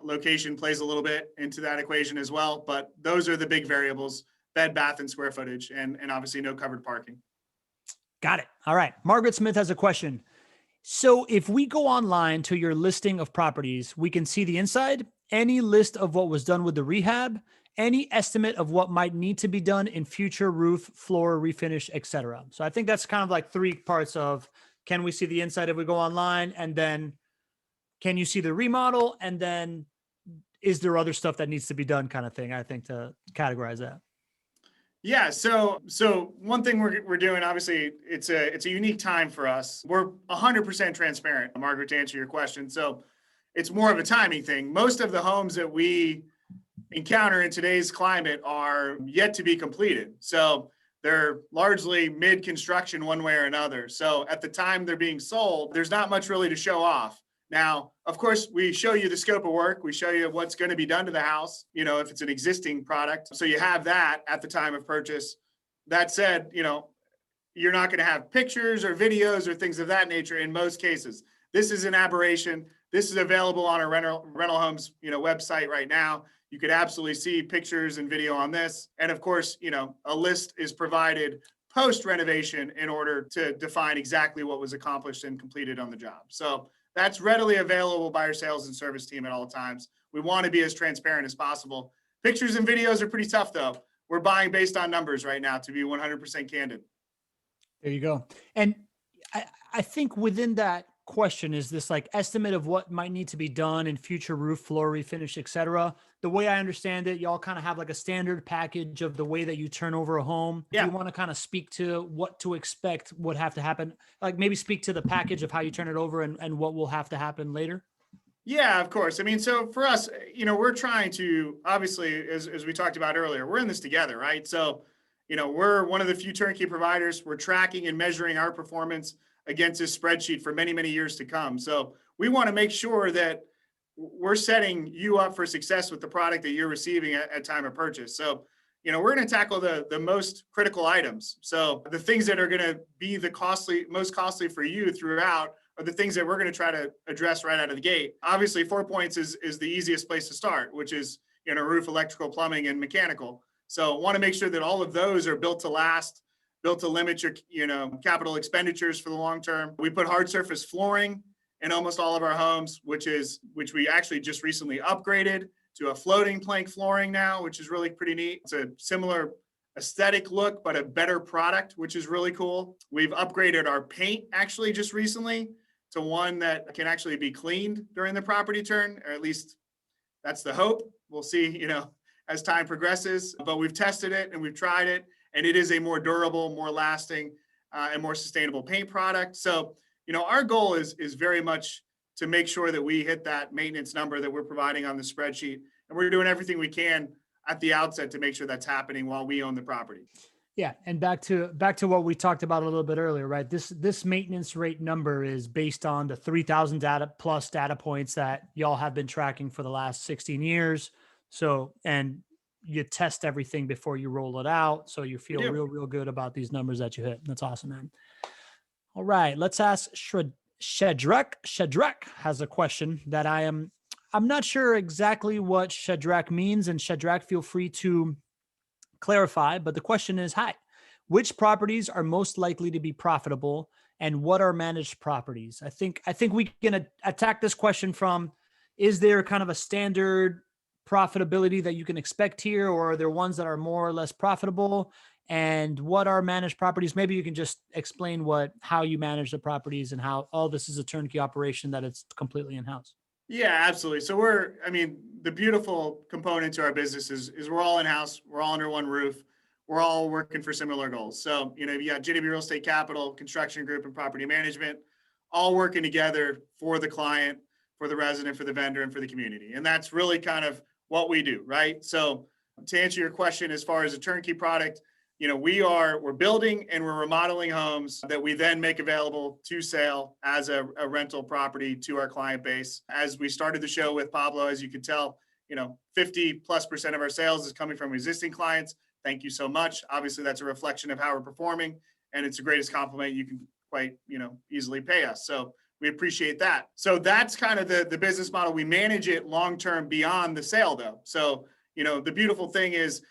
Location plays a little bit into that equation as well. But those are the big variables: bed, bath, and square footage, and obviously no covered parking. Got it. All right. Margaret Smith has a question. So if we go online to your listing of properties, we can see the inside, any list of what was done with the rehab, any estimate of what might need to be done in future roof, floor, refinish, etc. So I think that's kind of like 3 parts of, can we see the inside if we go online? And then can you see the remodel? And then is there other stuff that needs to be done, kind of thing, I think, to categorize that. Yeah. So one thing we're doing, obviously it's a unique time for us. We're 100% transparent, Margaret, to answer your question. So it's more of a timing thing. Most of the homes that we encounter in today's climate are yet to be completed. So they're largely mid-construction one way or another. So at the time they're being sold, there's not much really to show off. Now, of course, we show you the scope of work. We show you what's going to be done to the house, if it's an existing product. So you have that at the time of purchase. That said, you're not going to have pictures or videos or things of that nature in most cases. This is an aberration. This is available on our rental homes, website right now. You could absolutely see pictures and video on this. And of course, a list is provided post renovation in order to define exactly what was accomplished and completed on the job. So that's readily available by our sales and service team at all times. We want to be as transparent as possible. Pictures and videos are pretty tough though. We're buying based on numbers right now, to be 100% candid. There you go. And I think within that question is this like estimate of what might need to be done in future roof, floor refinish, et cetera. The way I understand it, y'all kind of have like a standard package of the way that you turn over a home. Yeah. Do you want to kind of speak to what to expect, what have to happen? Like maybe speak to the package of how you turn it over and what will have to happen later? Yeah, of course. I mean, so for us, we're trying to, obviously, as we talked about earlier, we're in this together, right? So, we're one of the few turnkey providers. We're tracking and measuring our performance against this spreadsheet for many, many years to come. So we want to make sure that we're setting you up for success with the product that you're receiving at time of purchase. So, we're going to tackle the most critical items. So the things that are going to be the most costly for you throughout are the things that we're going to try to address right out of the gate. Obviously, 4 points is the easiest place to start, which is, roof, electrical, plumbing, and mechanical. So want to make sure that all of those are built to last, built to limit your, capital expenditures for the long term. We put hard surface flooring in almost all of our homes, which we actually just recently upgraded to a floating plank flooring now, which is really pretty neat. It's a similar aesthetic look, but a better product, which is really cool. We've upgraded our paint actually just recently to one that can actually be cleaned during the property turn, or at least that's the hope. We'll see, as time progresses, but we've tested it and we've tried it, and it is a more durable, more lasting, and more sustainable paint product. So, our goal is very much to make sure that we hit that maintenance number that we're providing on the spreadsheet, and we're doing everything we can at the outset to make sure that's happening while we own the property. Yeah. And back to what we talked about a little bit earlier, right? This maintenance rate number is based on the 3,000 data points that y'all have been tracking for the last 16 years. So, and you test everything before you roll it out. So you feel real good about these numbers that you hit. That's awesome, man. All right. Let's ask Shadrach. Shadrach has a question that I'm not sure exactly what Shadrach means. And Shadrach, feel free to clarify, but the question is, hi, which properties are most likely to be profitable and what are managed properties? I think we can attack this question from, is there kind of a standard profitability that you can expect here, or are there ones that are more or less profitable? And what are managed properties? Maybe you can just explain how you manage the properties and how all this is a turnkey operation, that it's completely in-house. Yeah, absolutely. So the beautiful component to our business is we're all in-house, we're all under one roof, we're all working for similar goals. So, you got JWB Real Estate Capital, Construction Group, and Property Management, all working together for the client, for the resident, for the vendor, and for the community. And that's really kind of what we do, right? So to answer your question, as far as a turnkey product, we're building and we're remodeling homes that we then make available to sale as a rental property to our client base. As we started the show with Pablo, as you could tell, 50+% of our sales is coming from existing clients. Thank you so much. Obviously, that's a reflection of how we're performing, and it's the greatest compliment you can quite, easily pay us. So we appreciate that. So that's kind of the business model. We manage it long-term beyond the sale though. So, the beautiful thing is,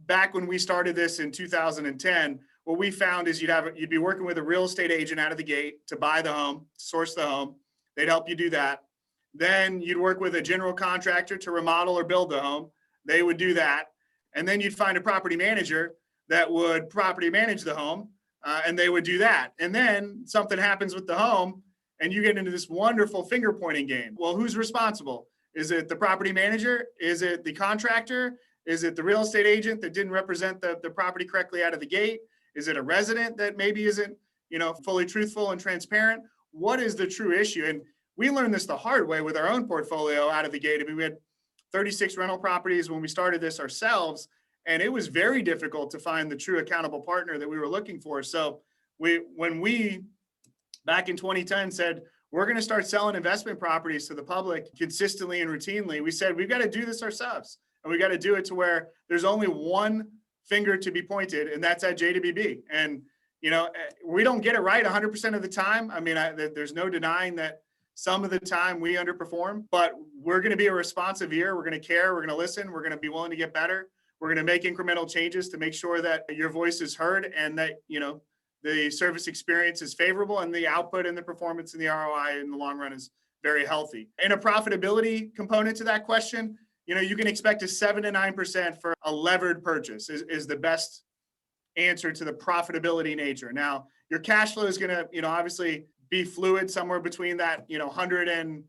back when we started this in 2010, what we found is you'd be working with a real estate agent out of the gate to buy the home, source the home. They'd help you do that. Then you'd work with a general contractor to remodel or build the home. They would do that. And then you'd find a property manager that would property manage the home, and they would do that. And then something happens with the home and you get into this wonderful finger pointing game. Well, who's responsible? Is it the property manager? Is it the contractor? Is it the real estate agent that didn't represent the property correctly out of the gate? Is it a resident that maybe isn't, fully truthful and transparent? What is the true issue? And we learned this the hard way with our own portfolio out of the gate. I mean, we had 36 rental properties when we started this ourselves, and it was very difficult to find the true accountable partner that we were looking for. So when we back in 2010 said, we're going to start selling investment properties to the public consistently and routinely, we said, we've got to do this ourselves. And we got to do it to where there's only one finger to be pointed, and that's at JWB. And, we don't get it right 100% of the time. I mean, there's no denying that Some of the time we underperform, but we're going to be a responsive ear. We're going to care. We're going to listen. We're going to be willing to get better. We're going to make incremental changes to make sure that your voice is heard and that, the service experience is favorable and the output and the performance and the ROI in the long run is very healthy. And a profitability component to that question, you can expect a 7 to 9% for a levered purchase is the best answer to the profitability nature. Now, your cash flow is going to, obviously be fluid somewhere between that, $125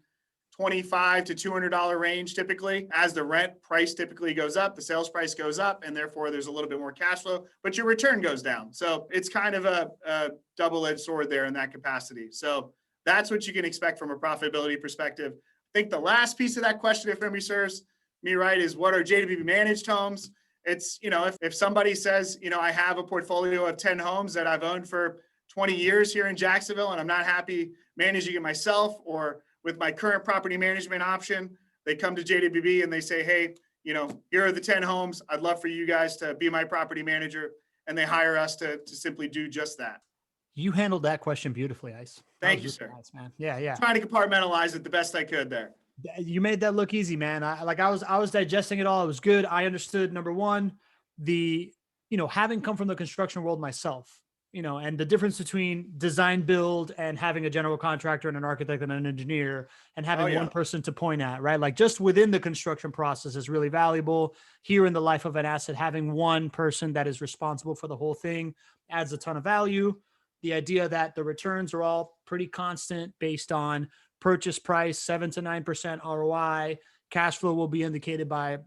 to $200 range typically. As the rent price typically goes up, the sales price goes up, and therefore there's a little bit more cash flow, but your return goes down. So it's kind of a double-edged sword there in that capacity. So that's what you can expect from a profitability perspective. I think the last piece of that question, if memory serves me right, is what are JWB managed homes? It's, if somebody says, I have a portfolio of 10 homes that I've owned for 20 years here in Jacksonville and I'm not happy managing it myself or with my current property management option, they come to JWB and they say, hey, here are the 10 homes. I'd love for you guys to be my property manager. And they hire us to simply do just that. You handled that question beautifully, Ice. Thank you, sir. Nice, man. Yeah. Trying to compartmentalize it the best I could there. You made that look easy, man. I was digesting it all. It was good. I understood, number one, having come from the construction world myself, and the difference between design build and having a general contractor and an architect and an engineer and having one person to point at, right? Like just within the construction process is really valuable. Here in the life of an asset, having one person that is responsible for the whole thing adds a ton of value. The idea that the returns are all pretty constant based on purchase price, 7 to 9% ROI. Cash flow will be indicated by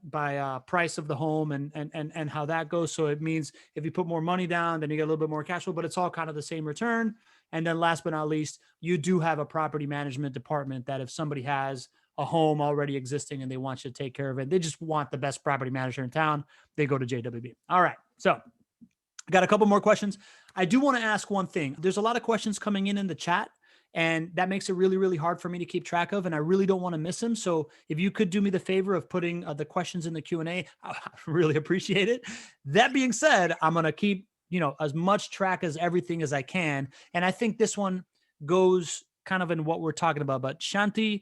price of the home and how that goes. So it means if you put more money down, then you get a little bit more cash flow, but it's all kind of the same return. And then last but not least, you do have a property management department that if somebody has a home already existing and they want you to take care of it, they just want the best property manager in town, they go to JWB. All right. So I got a couple more questions. I do want to ask one thing. There's a lot of questions coming in the chat. And that makes it really, really hard for me to keep track of. And I really don't want to miss them. So if you could do me the favor of putting the questions in the Q&A, I really appreciate it. That being said, I'm going to keep, as much track as everything as I can. And I think this one goes kind of in what we're talking about. But Shanti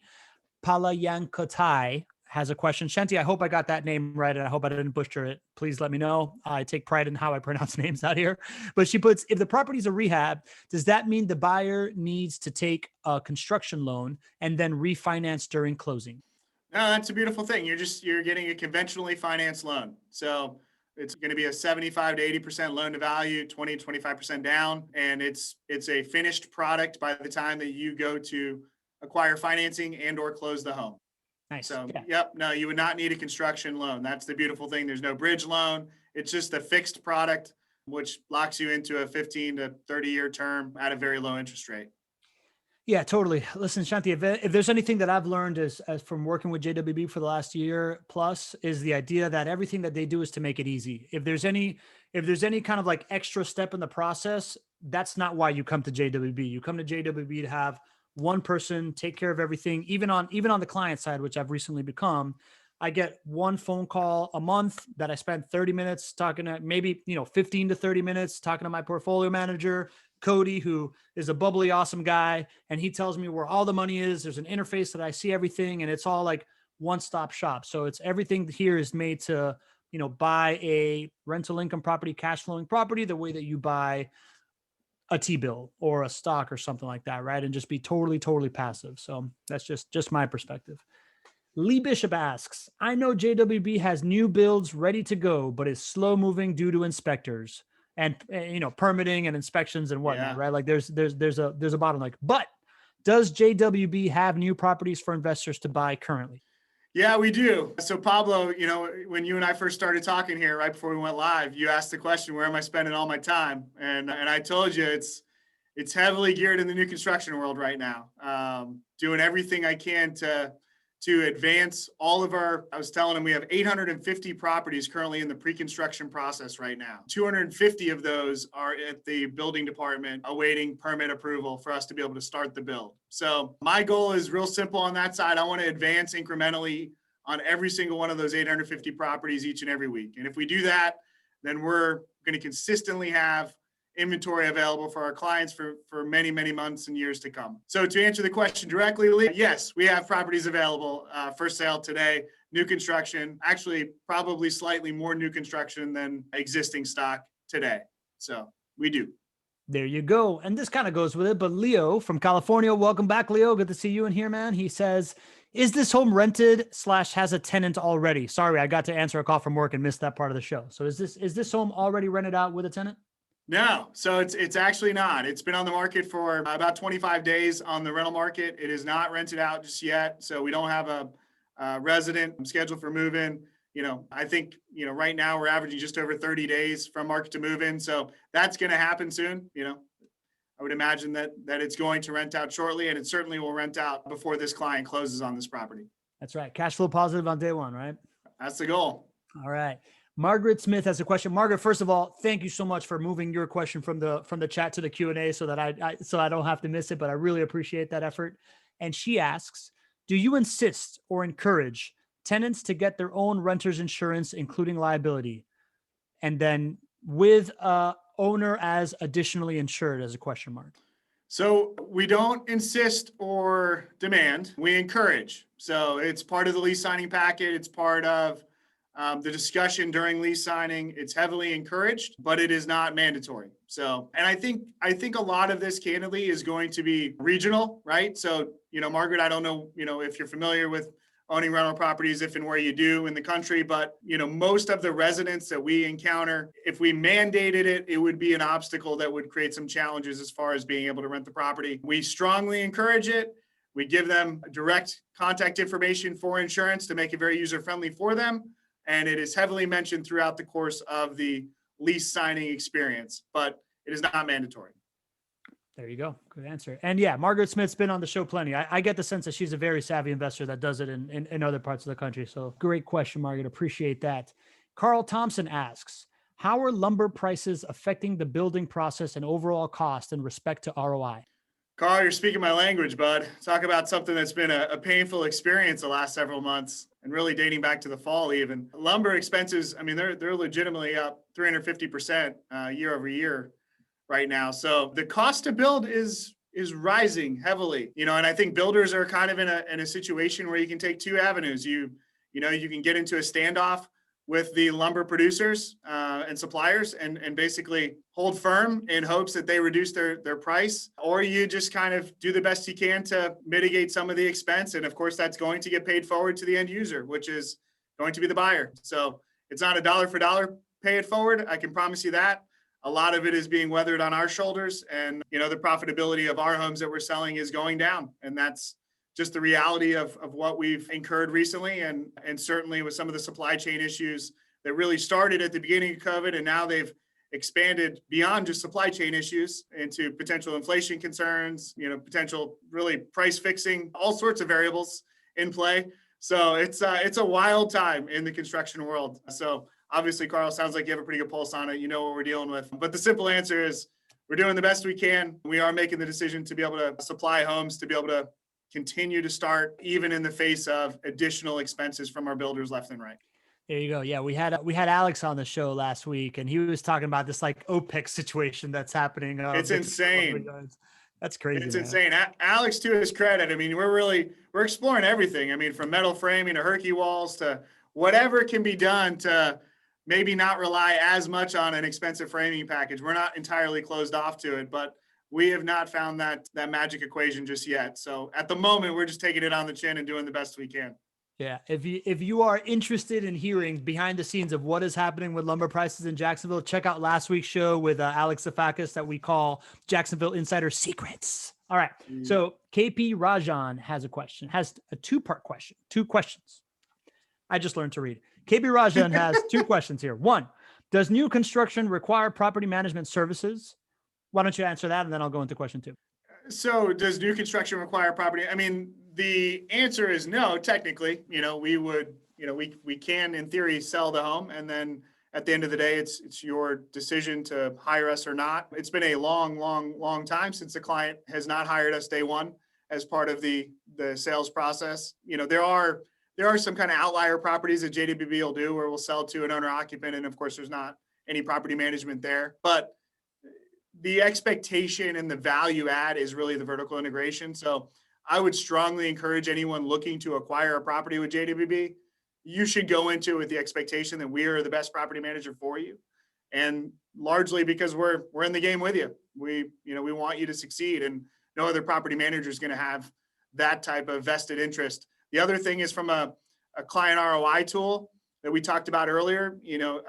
Palayankotai has a question. Shanti, I hope I got that name right, and I hope I didn't butcher it. Please let me know. I take pride in how I pronounce names out here. But she puts, if the property's a rehab, does that mean the buyer needs to take a construction loan and then refinance during closing? No, that's a beautiful thing. You're getting a conventionally financed loan. So it's going to be a 75 to 80% loan to value, 20 to 25% down. And it's a finished product by the time that you go to acquire financing and or close the home. Nice. So, yeah. No, you would not need a construction loan. That's the beautiful thing. There's no bridge loan. It's just a fixed product, which locks you into a 15 to 30-year term at a very low interest rate. Yeah, totally. Listen, Shanti, if there's anything that I've learned as from working with JWB for the last year plus is the idea that everything that they do is to make it easy. If there's any kind of like extra step in the process, that's not why you come to JWB. You come to JWB to have one person take care of everything, even on the client side, which I've recently become. I get one phone call a month that I spend 30 minutes talking to, maybe 15 to 30 minutes talking to my portfolio manager, Cody, who is a bubbly, awesome guy. And he tells me where all the money is. There's an interface that I see everything, and it's all like one-stop shop. So it's everything here is made to, buy a rental income property, cash flowing property, the way that you buy a T-bill or a stock or something like that, right? And just be totally, totally passive. So that's just my perspective. Lee Bishop asks, I know JWB has new builds ready to go, but is slow moving due to inspectors and permitting and inspections and whatnot, right? Like there's a bottleneck. But does JWB have new properties for investors to buy currently? Yeah, we do. So Pablo, when you and I first started talking here, right before we went live, you asked the question, where am I spending all my time? And I told you it's heavily geared in the new construction world right now. Doing everything I can to advance all of I was telling them we have 850 properties currently in the pre-construction process right now. 250 of those are at the building department awaiting permit approval for us to be able to start the build. So my goal is real simple on that side. I want to advance incrementally on every single one of those 850 properties each and every week. And if we do that, then we're going to consistently have inventory available for our clients for many, many months and years to come. So to answer the question directly, Lee, yes, we have properties available for sale today, new construction, actually probably slightly more new construction than existing stock today. So we do. There you go. And this kind of goes with it. But Leo from California, welcome back, Leo. Good to see you in here, man. He says, is this home rented / has a tenant already? Sorry, I got to answer a call from work and missed that part of the show. So is this home already rented out with a tenant? No, so it's actually not. It's been on the market for about 25 days on the rental market. It is not rented out just yet. So we don't have a resident scheduled for move-in. I think, right now we're averaging just over 30 days from market to move in. So that's going to happen soon. I would imagine that it's going to rent out shortly, and it certainly will rent out before this client closes on this property. That's right. Cash flow positive on day one, right? That's the goal. All right. Margaret Smith has a question. Margaret, first of all, thank you so much for moving your question from the chat to the Q&A so that I don't have to miss it, but I really appreciate that effort. And she asks, do you insist or encourage tenants to get their own renter's insurance, including liability, and then with owner as additionally insured as a question mark? So we don't insist or demand, we encourage. So it's part of the lease signing packet. It's part of the discussion during lease signing. It's heavily encouraged, but it is not mandatory. So, and I think a lot of this candidly is going to be regional, right? So, Margaret, I don't know, if you're familiar with owning rental properties, if and where you do in the country, but most of the residents that we encounter, if we mandated it, it would be an obstacle that would create some challenges as far as being able to rent the property. We strongly encourage it. We give them direct contact information for insurance to make it very user-friendly for them. And it is heavily mentioned throughout the course of the lease signing experience, but it is not mandatory. There you go. Good answer. And yeah, Margaret Smith's been on the show plenty. I get the sense that she's a very savvy investor that does it in other parts of the country. So great question, Margaret. Appreciate that. Carl Thompson asks, how are lumber prices affecting the building process and overall cost in respect to ROI? Carl, you're speaking my language, bud. Talk about something that's been a painful experience the last several months and really dating back to the fall even. Lumber expenses, they're legitimately up 350% year over year right now. So the cost to build is rising heavily, and I think builders are kind of in a situation where you can take two avenues. You can get into a standoff with the lumber producers and suppliers and basically hold firm in hopes that they reduce their price, or you just kind of do the best you can to mitigate some of the expense. And of course, that's going to get paid forward to the end user, which is going to be the buyer. So it's not a dollar for dollar pay it forward. I can promise you that. A lot of it is being weathered on our shoulders, and the profitability of our homes that we're selling is going down. And that's just the reality of what we've incurred recently. And certainly with some of the supply chain issues that really started at the beginning of COVID, and now they've expanded beyond just supply chain issues into potential inflation concerns, potential really price fixing, all sorts of variables in play. So it's a wild time in the construction world. So obviously, Carl, sounds like you have a pretty good pulse on it. You know what we're dealing with. But the simple answer is we're doing the best we can. We are making the decision to be able to supply homes, to be able to continue to start even in the face of additional expenses from our builders left and right. There you go. Yeah, we had Alex on the show last week, and he was talking about this like OPEC situation that's happening. It's insane. That's crazy. It's insane. Alex, to his credit, we're exploring everything. From metal framing to Herky walls to whatever can be done to maybe not rely as much on an expensive framing package. We're not entirely closed off to it, but we have not found that magic equation just yet. So at the moment, we're just taking it on the chin and doing the best we can. Yeah. If you are interested in hearing behind the scenes of what is happening with lumber prices in Jacksonville, check out last week's show with Alex Zafakis that we call Jacksonville Insider Secrets. All right. So KP Rajan has a two-part question, two questions. I just learned to read. KB Rajan has two questions here. One, does new construction require property management services? Why don't you answer that, and then I'll go into question two. So does new construction require property? The answer is no, technically. We can, in theory, sell the home, and then at the end of the day, it's your decision to hire us or not. It's been a long time since the client has not hired us day one as part of the sales process. There are some kind of outlier properties that JWB will do where we'll sell to an owner occupant. And of course, there's not any property management there. But the expectation and the value add is really the vertical integration. So I would strongly encourage anyone looking to acquire a property with JWB, you should go into it with the expectation that we are the best property manager for you. And largely because we're in the game with you. We want you to succeed, and no other property manager is going to have that type of vested interest. The other thing is from a client ROI tool that we talked about earlier.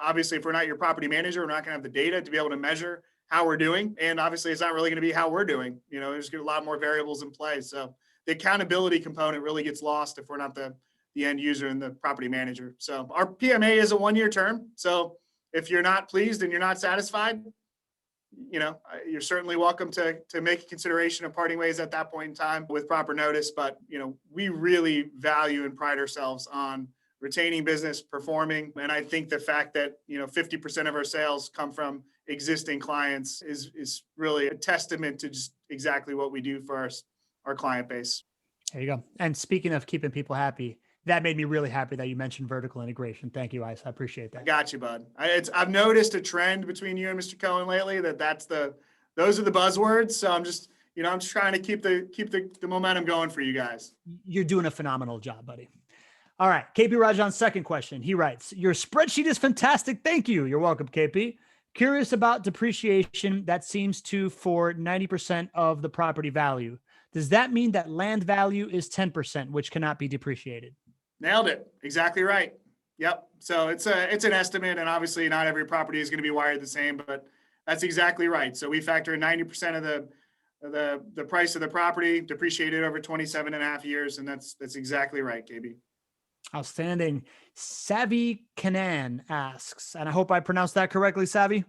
Obviously if we're not your property manager, we're not going to have the data to be able to measure how we're doing. And obviously it's not really going to be how we're doing. There's a lot more variables in play. So the accountability component really gets lost if we're not the end user and the property manager. So our PMA is a 1-year term. So if you're not pleased and you're not satisfied, you're certainly welcome to make a consideration of parting ways at that point in time with proper notice. But, we really value and pride ourselves on retaining business, performing. And I think the fact that, 50% of our sales come from existing clients is really a testament to just exactly what we do for our client base. There you go. And speaking of keeping people happy, that made me really happy that you mentioned vertical integration. Thank you, Ice. I appreciate that. I got you, bud. I've noticed a trend between you and Mr. Cohen lately those are the buzzwords. So I'm just trying to keep the momentum going for you guys. You're doing a phenomenal job, buddy. All right. KP Rajan's second question. He writes, your spreadsheet is fantastic. Thank you. You're welcome, KP. Curious about depreciation that seems to for 90% of the property value. Does that mean that land value is 10%, which cannot be depreciated? Nailed it. Exactly right. Yep. So it's an estimate, and obviously not every property is going to be wired the same, but that's exactly right. So we factor in 90% of the price of the property depreciated over 27 and a half years. And that's exactly right, KB. Outstanding. Savvy Kanan asks, and I hope I pronounced that correctly, Savvy.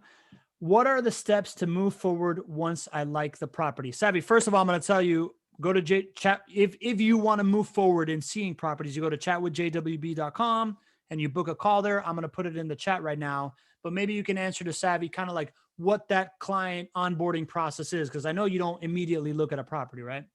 What are the steps to move forward once I like the property? Savvy, first of all, I'm going to tell you, go to chat. If you want to move forward in seeing properties, you go to chatwithjwb.com and you book a call there. I'm going to put it in the chat right now, but maybe you can answer to Savvy kind of like what that client onboarding process is. Cause I know you don't immediately look at a property, right?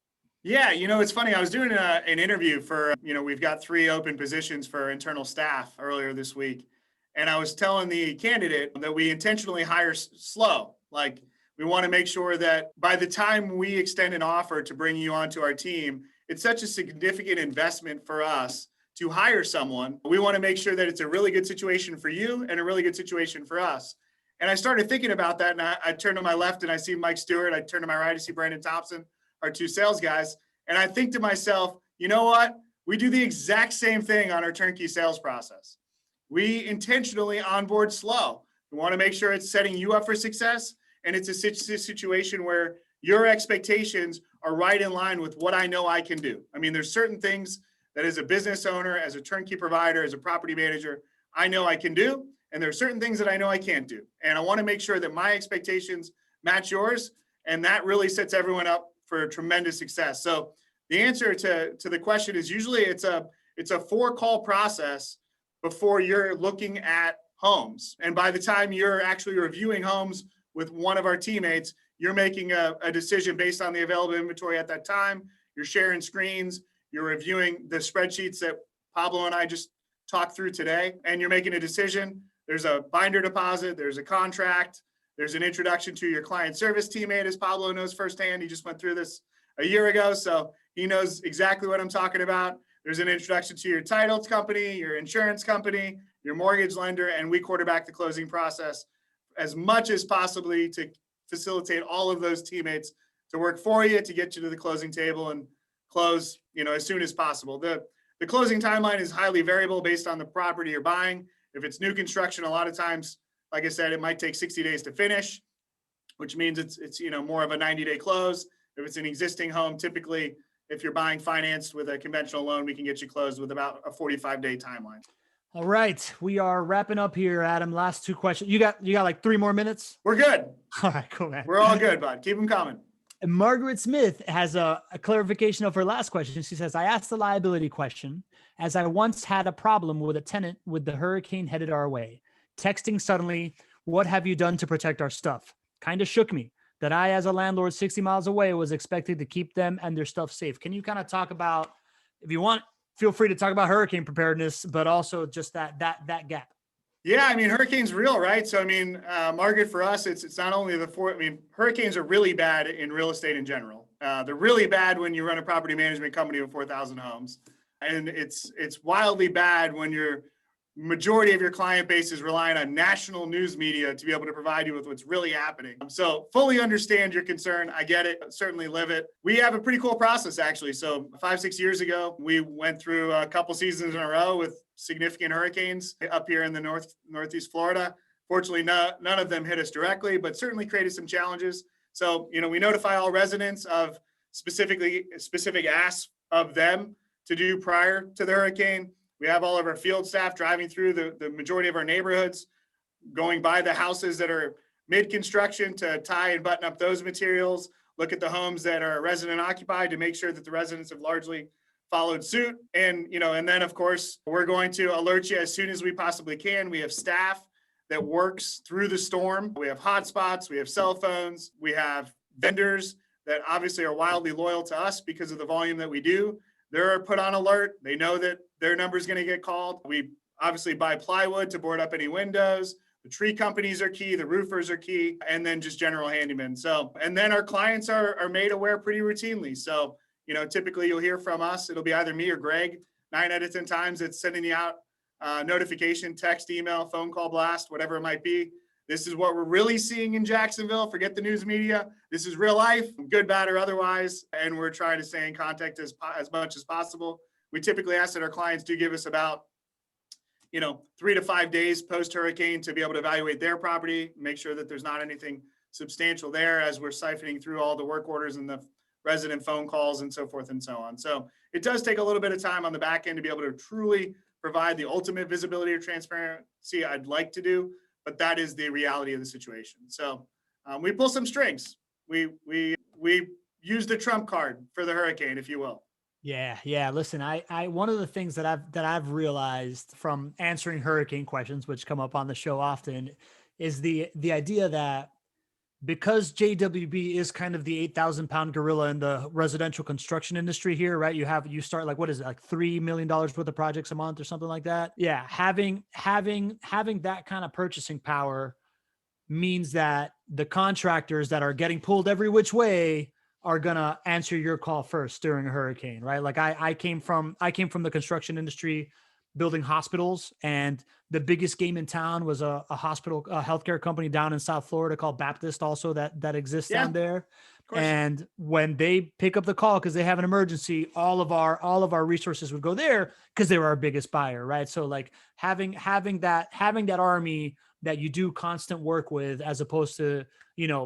Yeah. It's funny. I was doing an interview for, we've got 3 open positions for internal staff earlier this week. And I was telling the candidate that we intentionally hire slow. Like, we want to make sure that by the time we extend an offer to bring you onto our team, it's such a significant investment for us to hire someone. We want to make sure that it's a really good situation for you and a really good situation for us. And I started thinking about that, and I turned to my left and I see Mike Stewart. I turned to my right, I see Brandon Thompson, our 2 sales guys. And I think to myself, you know what? We do the exact same thing on our turnkey sales process. We intentionally onboard slow. We want to make sure it's setting you up for success. And it's a situation where your expectations are right in line with what I know I can do. I mean, there's certain things that as a business owner, as a turnkey provider, as a property manager, I know I can do. And there are certain things that I know I can't do. And I want to make sure that my expectations match yours. And that really sets everyone up for tremendous success. So the answer to the question is usually it's a 4-call process before you're looking at homes. And by the time you're actually reviewing homes with one of our teammates, you're making a decision based on the available inventory at that time. You're sharing screens, you're reviewing the spreadsheets that Pablo and I just talked through today, and you're making a decision. There's a binder deposit, there's a contract, there's an introduction to your client service teammate, as Pablo knows firsthand. He just went through this a year ago, so he knows exactly what I'm talking about. There's an introduction to your title company, your insurance company, your mortgage lender, and we quarterback the closing process as much as possibly to facilitate all of those teammates to work for you, to get you to the closing table and close, as soon as possible. The closing timeline is highly variable based on the property you're buying. If it's new construction, a lot of times, like I said, it might take 60 days to finish, which means it's more of a 90-day close. If it's an existing home, typically, if you're buying financed with a conventional loan, we can get you closed with about a 45-day timeline. All right. We are wrapping up here, Adam. Last 2 questions. You got like 3 more minutes? We're good. All right, cool, man. We're all good, bud. Keep them coming. And Margaret Smith has a clarification of her last question. She says, I asked the liability question as I once had a problem with a tenant with the hurricane headed our way. Texting suddenly, what have you done to protect our stuff? Kind of shook me that I, as a landlord 60 miles away, was expected to keep them and their stuff safe. Can you kind of talk about, if you want, feel free to talk about hurricane preparedness, but also just that gap. Yeah, I mean, hurricane's real, right? So, I mean, market for us, it's not only hurricanes are really bad in real estate in general. They're really bad when you run a property management company with 4,000 homes. And it's wildly bad when your majority of your client base is relying on national news media to be able to provide you with what's really happening. So fully understand your concern. I get it. Certainly live it. We have a pretty cool process, actually. So 5-6 years ago, we went through a couple seasons in a row with significant hurricanes up here in the northeast Florida. Fortunately, none of them hit us directly, but certainly created some challenges. So, we notify all residents of specific asks of them to do prior to the hurricane. We have all of our field staff driving through the majority of our neighborhoods, going by the houses that are mid-construction to tie and button up those materials, look at the homes that are resident occupied to make sure that the residents have largely followed suit. And then of course, we're going to alert you as soon as we possibly can. We have staff that works through the storm. We have hotspots, we have cell phones, we have vendors that obviously are wildly loyal to us because of the volume that we do. They're put on alert. They know that their number is going to get called. We obviously buy plywood to board up any windows. The tree companies are key. The roofers are key. And then just general handymen. So, and then our clients are made aware pretty routinely. So, typically you'll hear from us. It'll be either me or Greg. 9 out of 10 times it's sending you out notification, text, email, phone call, blast, whatever it might be. This is what we're really seeing in Jacksonville. Forget the news media. This is real life, good, bad, or otherwise. And we're trying to stay in contact as much as possible. We typically ask that our clients do give us about 3 to 5 days post hurricane to be able to evaluate their property, make sure that there's not anything substantial there as we're siphoning through all the work orders and the resident phone calls and so forth and so on. So it does take a little bit of time on the back end to be able to truly provide the ultimate visibility or transparency I'd like to do, but that is the reality of the situation. So we pull some strings. We use the trump card for the hurricane, if you will. Yeah. Listen, I one of the things that I've realized from answering hurricane questions, which come up on the show often, is the idea that because JWB is kind of the 8,000-pound gorilla in the residential construction industry here, right? You start like, what is it, like $3 million worth of projects a month or something like that? Yeah, having that kind of purchasing power means that the contractors that are getting pulled every which way are gonna answer your call first during a hurricane, right? Like I came from the construction industry, building hospitals, and the biggest game in town was a hospital, a healthcare company down in South Florida called Baptist, also that exists down there. And when they pick up the call because they have an emergency, all of our resources would go there because they were our biggest buyer, right? So like having that army that you do constant work with, as opposed to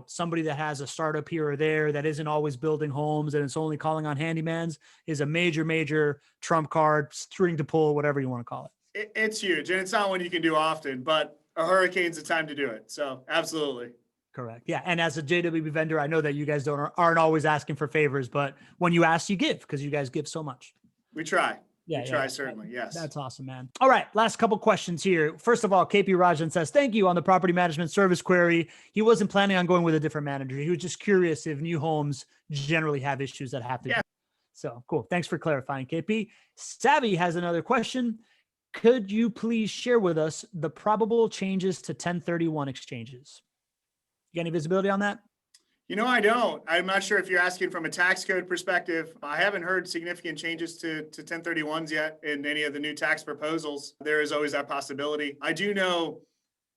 somebody that has a startup here or there that isn't always building homes and it's only calling on handymans, is a major trump card, string to pull, whatever you want to call it. It's huge, and it's not one you can do often, but a hurricane's the time to do it. So absolutely. Correct. Yeah. And as a JWB vendor, I know that you guys aren't always asking for favors, but when you ask, you give, because you guys give so much. We try. We try, certainly. Yes. That's awesome, man. All right. Last couple questions here. First of all, KP Rajan says, thank you on the property management service query. He wasn't planning on going with a different manager. He was just curious if new homes generally have issues that have to be. So cool. Thanks for clarifying, KP. Savvy has another question. Could you please share with us the probable changes to 1031 exchanges? You got any visibility on that? I don't. I'm not sure if you're asking from a tax code perspective. I haven't heard significant changes to 1031s yet in any of the new tax proposals. There is always that possibility. I do know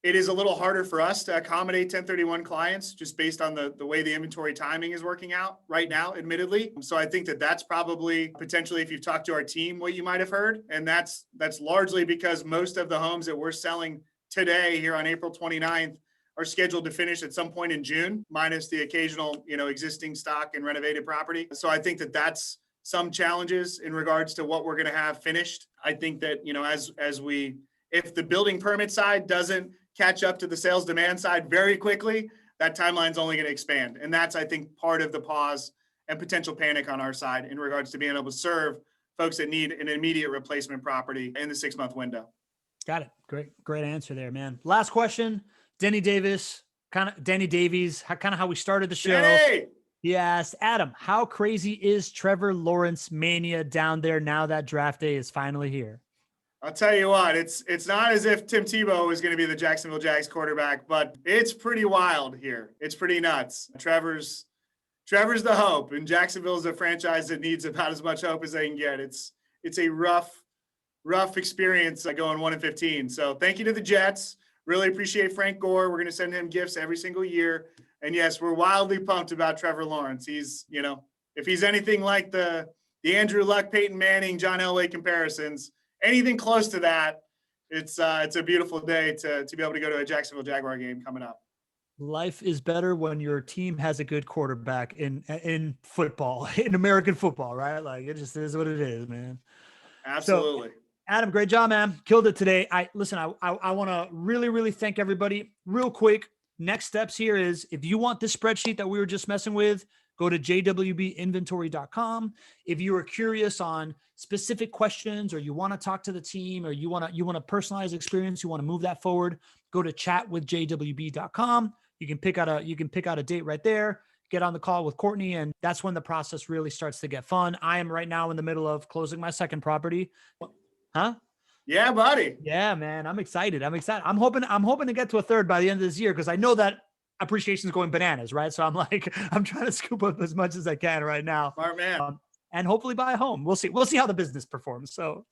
it is a little harder for us to accommodate 1031 clients just based on the way the inventory timing is working out right now, admittedly. So I think that's probably potentially, if you've talked to our team, what you might have heard. And that's largely because most of the homes that we're selling today here on April 29th are scheduled to finish at some point in June, minus the occasional, existing stock and renovated property. So I think that's some challenges in regards to what we're going to have finished. I think that, if the building permit side doesn't catch up to the sales demand side very quickly, that timeline's only going to expand. And that's, I think, part of the pause and potential panic on our side in regards to being able to serve folks that need an immediate replacement property in the 6-month window. Got it. Great answer there, man. Last question. Danny Davies, kind of how we started the show. Danny! He asked, Adam, how crazy is Trevor Lawrence mania down there now that draft day is finally here? I'll tell you what, it's not as if Tim Tebow is going to be the Jacksonville Jags quarterback, but it's pretty wild here. It's pretty nuts. Trevor's the hope, and Jacksonville is a franchise that needs about as much hope as they can get. It's a rough experience going 1-15. So thank you to the Jets. Really appreciate Frank Gore. We're going to send him gifts every single year. And yes, we're wildly pumped about Trevor Lawrence. He's, if he's anything like the Andrew Luck, Peyton Manning, John Elway comparisons, anything close to that, it's a beautiful day to be able to go to a Jacksonville Jaguar game coming up. Life is better when your team has a good quarterback in football, in American football, right? Like it just is what it is, man. Absolutely. So, Adam, great job, man. Killed it today. I want to really, really thank everybody real quick. Next steps here is if you want this spreadsheet that we were just messing with, go to jwbinventory.com. If you are curious on specific questions or you want to talk to the team or you want to personalize experience, you want to move that forward, go to chatwithjwb.com. You can pick out a date right there, get on the call with Courtney, and that's when the process really starts to get fun. I am right now in the middle of closing my second property. Huh? Yeah, buddy. Yeah, man. I'm excited. I'm hoping to get to a third by the end of this year because I know that appreciation is going bananas, right? So I'm trying to scoop up as much as I can right now. Smart man. And hopefully buy a home. We'll see how the business performs. So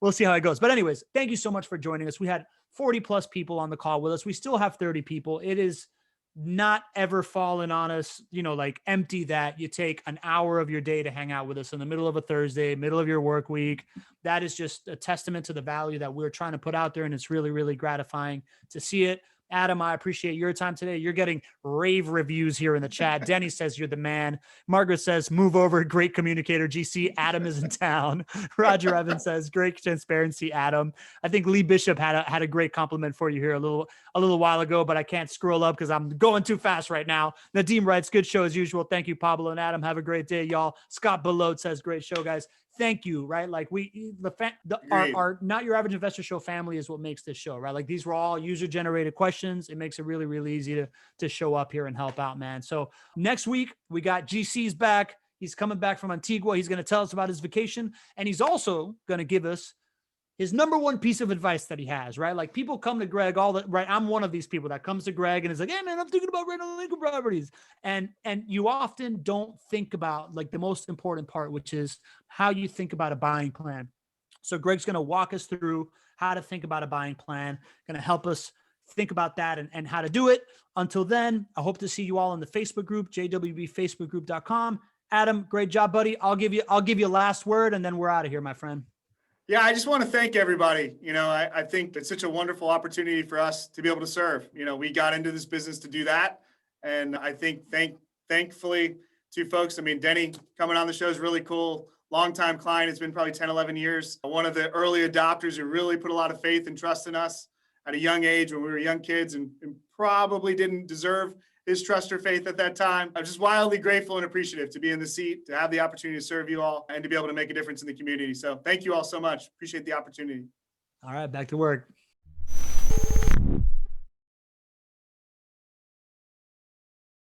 we'll see how it goes. But anyways, thank you so much for joining us. We had 40 plus people on the call with us. We still have 30 people. It is not ever fallen on us, like empty that you take an hour of your day to hang out with us in the middle of a Thursday, middle of your work week. That is just a testament to the value that we're trying to put out there. And it's really, really gratifying to see it. Adam, I appreciate your time today. You're getting rave reviews here in the chat. Denny says you're the man. Margaret says, move over. Great communicator. GC, Adam is in town. Roger Evans says, great transparency, Adam. I think Lee Bishop had a great compliment for you here a little while ago, but I can't scroll up because I'm going too fast right now. Nadeem writes, good show as usual. Thank you, Pablo and Adam. Have a great day, y'all. Scott Belote says, great show, guys. Thank you. Right. Like our Not Your Average Investor Show family is what makes this show, right? Like these were all user generated questions. It makes it really, really easy to show up here and help out, man. So next week we got GC's back. He's coming back from Antigua. He's going to tell us about his vacation. And he's also going to give us his number one piece of advice that he has, right? Like people come to Greg right? I'm one of these people that comes to Greg and is like, hey man, I'm thinking about rental income properties. And you often don't think about like the most important part, which is how you think about a buying plan. So Greg's going to walk us through how to think about a buying plan, going to help us think about that and how to do it. Until then, I hope to see you all in the Facebook group, jwbfacebookgroup.com. Adam, great job, buddy. I'll give you a last word and then we're out of here, my friend. Yeah, I just want to thank everybody. I think it's such a wonderful opportunity for us to be able to serve. We got into this business to do that. And I think thankfully to folks, Denny coming on the show is really cool. Longtime client. It's been probably 10, 11 years. One of the early adopters who really put a lot of faith and trust in us at a young age when we were young kids and probably didn't deserve his trust or faith at that time. I'm just wildly grateful and appreciative to be in the seat, to have the opportunity to serve you all and to be able to make a difference in the community. So thank you all so much. Appreciate the opportunity. All right, back to work.